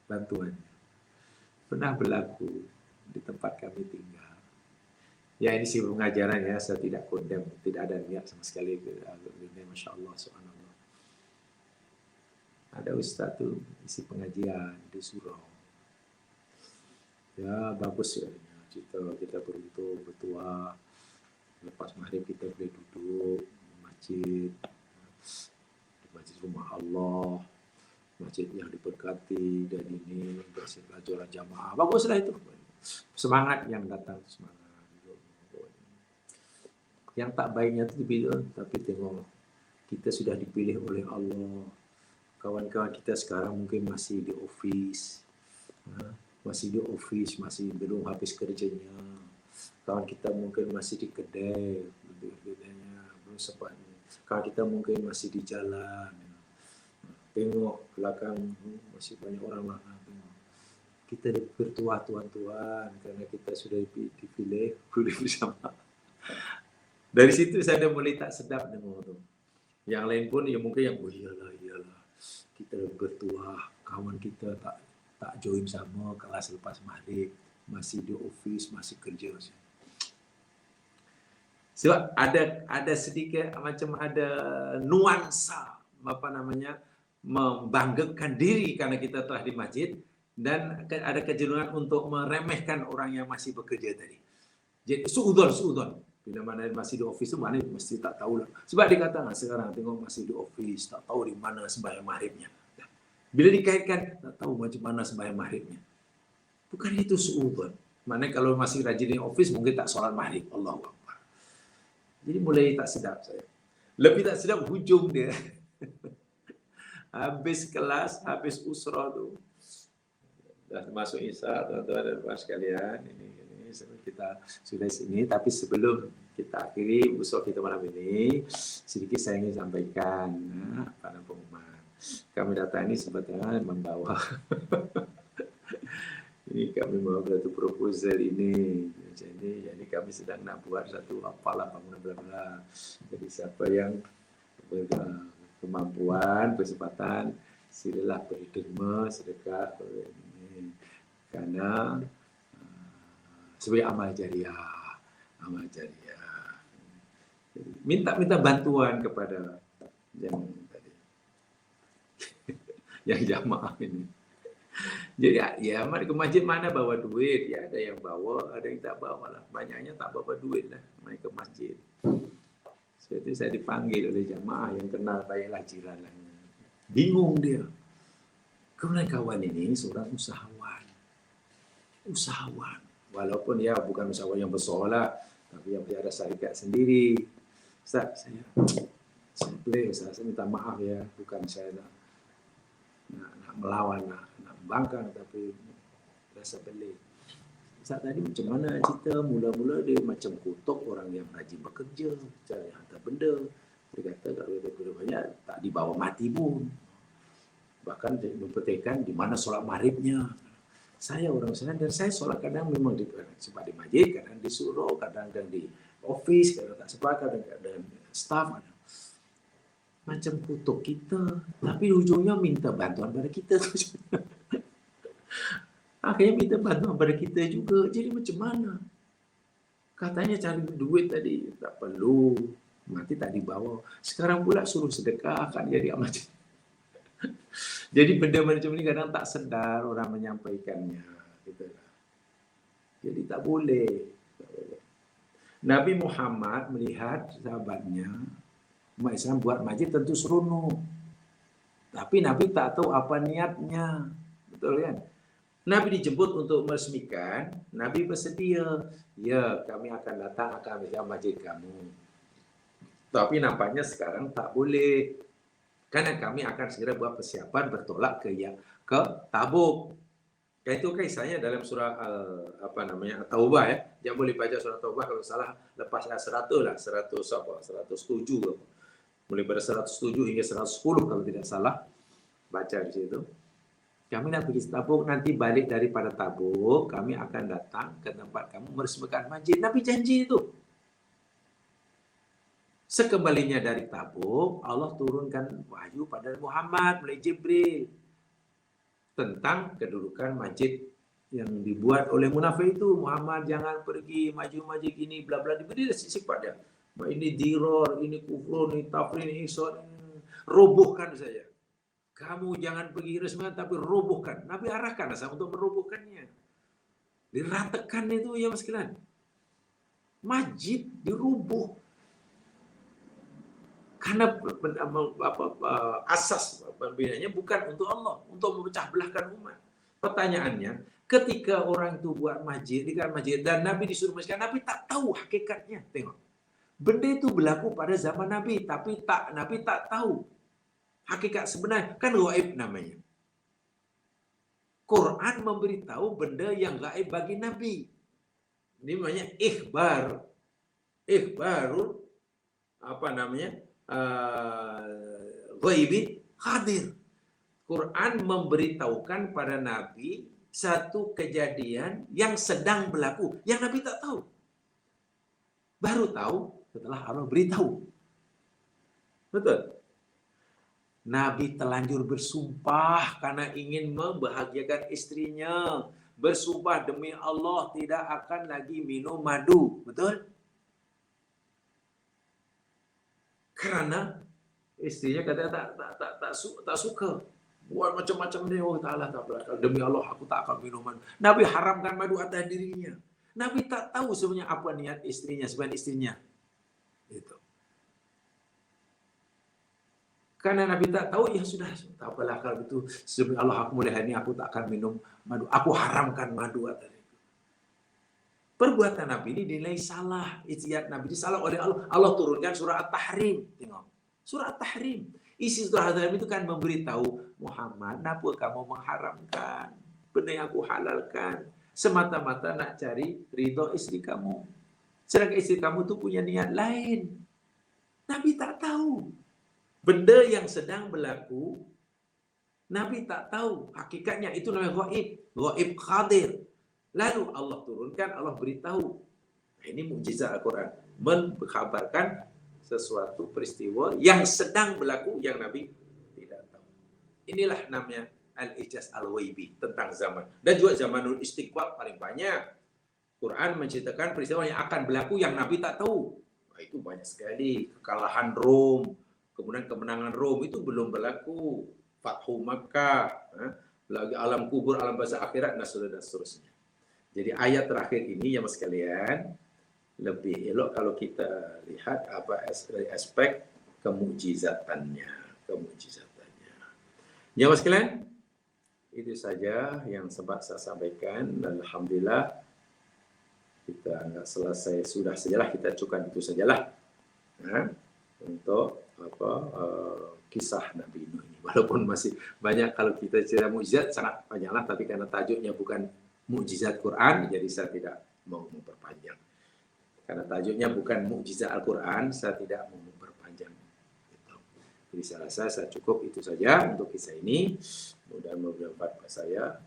bantuan. Pernah berlaku di tempat kami tinggal. Ya ini sih pengajaran ya, saya tidak condemn, tidak ada niat sama sekali. Masya Allah, subhanallah. Ada ustaz tuh isi pengajian di surau. Ya bagus ya, kita beruntung, bertuah. Lepas maghrib kita boleh duduk di masjid rumah Allah, masjid yang diberkati dan ini belajar jamaah. Baguslah itu. Semangat yang datang, semangat. Yang tak baiknya itu dipilih, tapi tengok kita sudah dipilih oleh Allah. Kawan-kawan kita sekarang mungkin masih di office, masih belum habis kerjanya. Kawan kita mungkin masih di kedai, belum sempat. Kawan kita mungkin masih di jalan. Tengok belakang masih banyak orang lah. Kita bertuah tuan-tuan karena kita sudah dipilih bersama. Dari situ saya dah mulai tak sedap dengar tu. Yang lain pun ya mungkin yang iyalah kita bertuah, kawan kita tak join sama kelas lepas maghrib, masih di office, masih kerja. Sebab ada sedikit macam ada nuansa membanggakan diri karena kita telah di masjid dan ada kecenderungan untuk meremehkan orang yang masih bekerja tadi. Jadi suudzon. Bila mana masih di office tu mana mesti tak tahu lah. Sebab dia kata sekarang tengok masih di office tak tahu di mana sembahyang maghribnya. Bila dikaitkan tak tahu macam mana sembahyang maghribnya. Bukan itu suudzon. Mana kalau masih rajin di office mungkin tak solat maghrib. Allahu Akbar. Jadi mulai tak sedap saya. Lebih tak sedap hujung dia. Habis kelas, habis usrah tu. Dah masuk Isya, tuan-tuan dan puan sekalian. Ini kita sudah sini. Tapi sebelum kita akhiri usrah kita malam ini, sedikit saya ingin sampaikan pada pengumuman. Kami datang ini sebetulnya membawa Ini kami mau satu proposal ini, macam ini. Jadi kami sedang nak buat satu apalah bangunan bla bla. Jadi siapa yang berkemampuan, kesempatan, silalah beri derma, sedekah, ini. Karena sebagai amal jariah, amal jariah. Minta bantuan kepada yang tadi, yang jamaah ini. Jadi ya mari ke masjid mana bawa duit, ya ada yang bawa, ada yang tak bawa lah. Banyaknya tak bawa duit lah, mari ke masjid. Jadi saya dipanggil oleh jamaah yang kenal baiklah jiran lah. Bingung dia. Kawan ini seorang usahawan. Usahawan. Walaupun ya bukan usahawan yang besar lah, tapi yang ada syarikat sendiri. Ustaz, saya minta maaf ya, bukan saya nak melawan, nak membangkang, tapi rasa pelik. Ustaz tadi macam mana cerita, mula-mula dia macam kutuk orang yang rajin bekerja, cari hantar benda. Dia kata kalau dia kerja banyak, tak dibawa mati pun. Bahkan dia memperhatikan di mana solat maghribnya. Saya orang sana dan saya solat kadang memang sempat di masjid, kadang di surau, kadang di office, kadang tak sempat, kadang staff. Macam kutuk kita, tapi ujungnya minta bantuan pada kita. Akhirnya minta bantuan pada kita juga. Jadi macam mana? Katanya cari duit tadi, tak perlu. Mati tak dibawa. Sekarang pula suruh sedekah, akan jadi amat. Jadi benda macam ini kadang tak sedar orang menyampaikannya. Gitu. Jadi tak boleh. Nabi Muhammad melihat sahabatnya, umat Islam buat masjid tentu seronok. Tapi Nabi tak tahu apa niatnya. Betul kan? Nabi dijemput untuk meresmikan, Nabi bersedia. Ya, kami akan datang, akan melihat masjid kamu. Tapi nampaknya sekarang tak boleh. Karena kami akan segera buat persiapan bertolak ke Tabuk. Itu kisahnya dalam surah Taubah ya. Jangan boleh baca surah Taubah kalau salah lepas ayat 100 lah, 107. Mulai pada 107 hingga 110 kalau tidak salah. Baca di situ. Kami nak pergi Tabuk, nanti balik daripada Tabuk, kami akan datang ke tempat kamu meresmikan masjid. Nabi janji itu. Sekembalinya dari Tabuk, Allah turunkan wahyu pada Muhammad melalui Jibril tentang kedudukan masjid yang dibuat oleh munafik itu. Muhammad jangan pergi maju-maju gini, bla bla. Diberi sifat dia. Ini diror, ini kufur, ini tafrin, ini isod. Robohkan saja. Kamu jangan pergi resmikan, tapi robohkan. Nabi arahkan saya untuk merobohkannya. Diratakan itu ya mas sekalian. Masjid dirubuh. Karena asas pembinaannya bukan untuk Allah, untuk memecah belahkan umat. Pertanyaannya, ketika orang itu buat masjid, dan Nabi disuruh masjid, Nabi tak tahu hakikatnya. Tengok, benda itu berlaku pada zaman Nabi, tapi Nabi tak tahu hakikat sebenarnya. Kan gaib namanya. Quran memberitahu benda yang gaib bagi Nabi. Ini namanya ikhbar. Ikhbarul ghaibi hadir. Quran memberitahukan pada Nabi satu kejadian yang sedang berlaku, yang Nabi tak tahu. Baru tahu setelah Allah beritahu. Betul. Nabi telanjur bersumpah karena ingin membahagiakan istrinya. Bersumpah demi Allah tidak akan lagi minum madu. Betul? Karena istrinya kata tak suka. Buat macam-macam dia. Oh ta'ala tak berakal. Demi Allah aku tak akan minum madu. Nabi haramkan madu atas dirinya. Nabi tak tahu sebenarnya apa niat istrinya, sebenarnya istrinya. Itu. Karena Nabi tak tahu, ya sudah. Tak apalah kalau itu. Demi Allah aku mulai hari ini aku tak akan minum madu. Aku haramkan madu atas dirinya. Perbuatan Nabi ini dinilai salah. Ijtihad Nabi ini salah oleh Allah. Allah turunkan surah At-Tahrim. Tengok. Surah At-Tahrim. Isi surah At-Tahrim itu kan memberitahu Muhammad, kenapa kamu mengharamkan benda yang aku halalkan? Semata-mata nak cari ridho istri kamu. Sedangkan istri kamu tu punya niat lain. Nabi tak tahu. Benda yang sedang berlaku Nabi tak tahu hakikatnya, itu namanya gaib khadir. Lalu Allah turunkan, Allah beritahu. Nah, ini mukjizat Al-Quran, mengkhabarkan sesuatu peristiwa yang sedang berlaku yang Nabi tidak tahu. Inilah namanya al-ijaz al-ghaibi tentang zaman. Dan juga zamanul istiqbal paling banyak. Quran menceritakan peristiwa yang akan berlaku yang Nabi tak tahu. Nah, itu banyak sekali. Kekalahan Rom, kemudian kemenangan Rom itu belum berlaku. Fathu Makkah, lagi alam kubur, alam barzakh akhirat, dan seterusnya. Jadi ayat terakhir ini ya mas sekalian, lebih elok kalau kita lihat apa aspek kemujizatannya. Ya mas sekalian, itu saja yang sempat saya sampaikan. Alhamdulillah kita nggak selesai sudah sajalah, kita cukupkan itu sajalah untuk kisah Nabi Nuh ini. Walaupun masih banyak, kalau kita cerita mukjizat sangat panjanglah, tapi karena tajuknya bukan mukjizat Quran, jadi saya tidak mau memperpanjang. Karena tajuknya bukan mukjizat Al-Quran, saya tidak mau memperpanjang. Gitu. Jadi saya rasa saya cukup itu saja untuk kisah ini. Mudah-mudahan bermanfaat buat saya.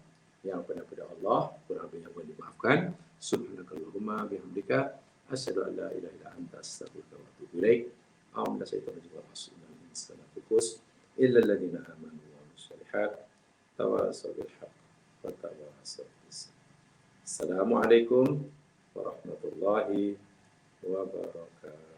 Yang benar-benar Allah, kurang lebihnya mohon dimaafkan. Subhanakallahumma bihamdika asyhadu an la ilaha illa anta astaghfiruka wa atubu ilaik. Alhamdulillah saya tukus illa alladziina aamanu wa amilus shalihaat tawassaw bil haqq wa tawassaw bis sabr. Assalamualaikum warahmatullahi wabarakatuh.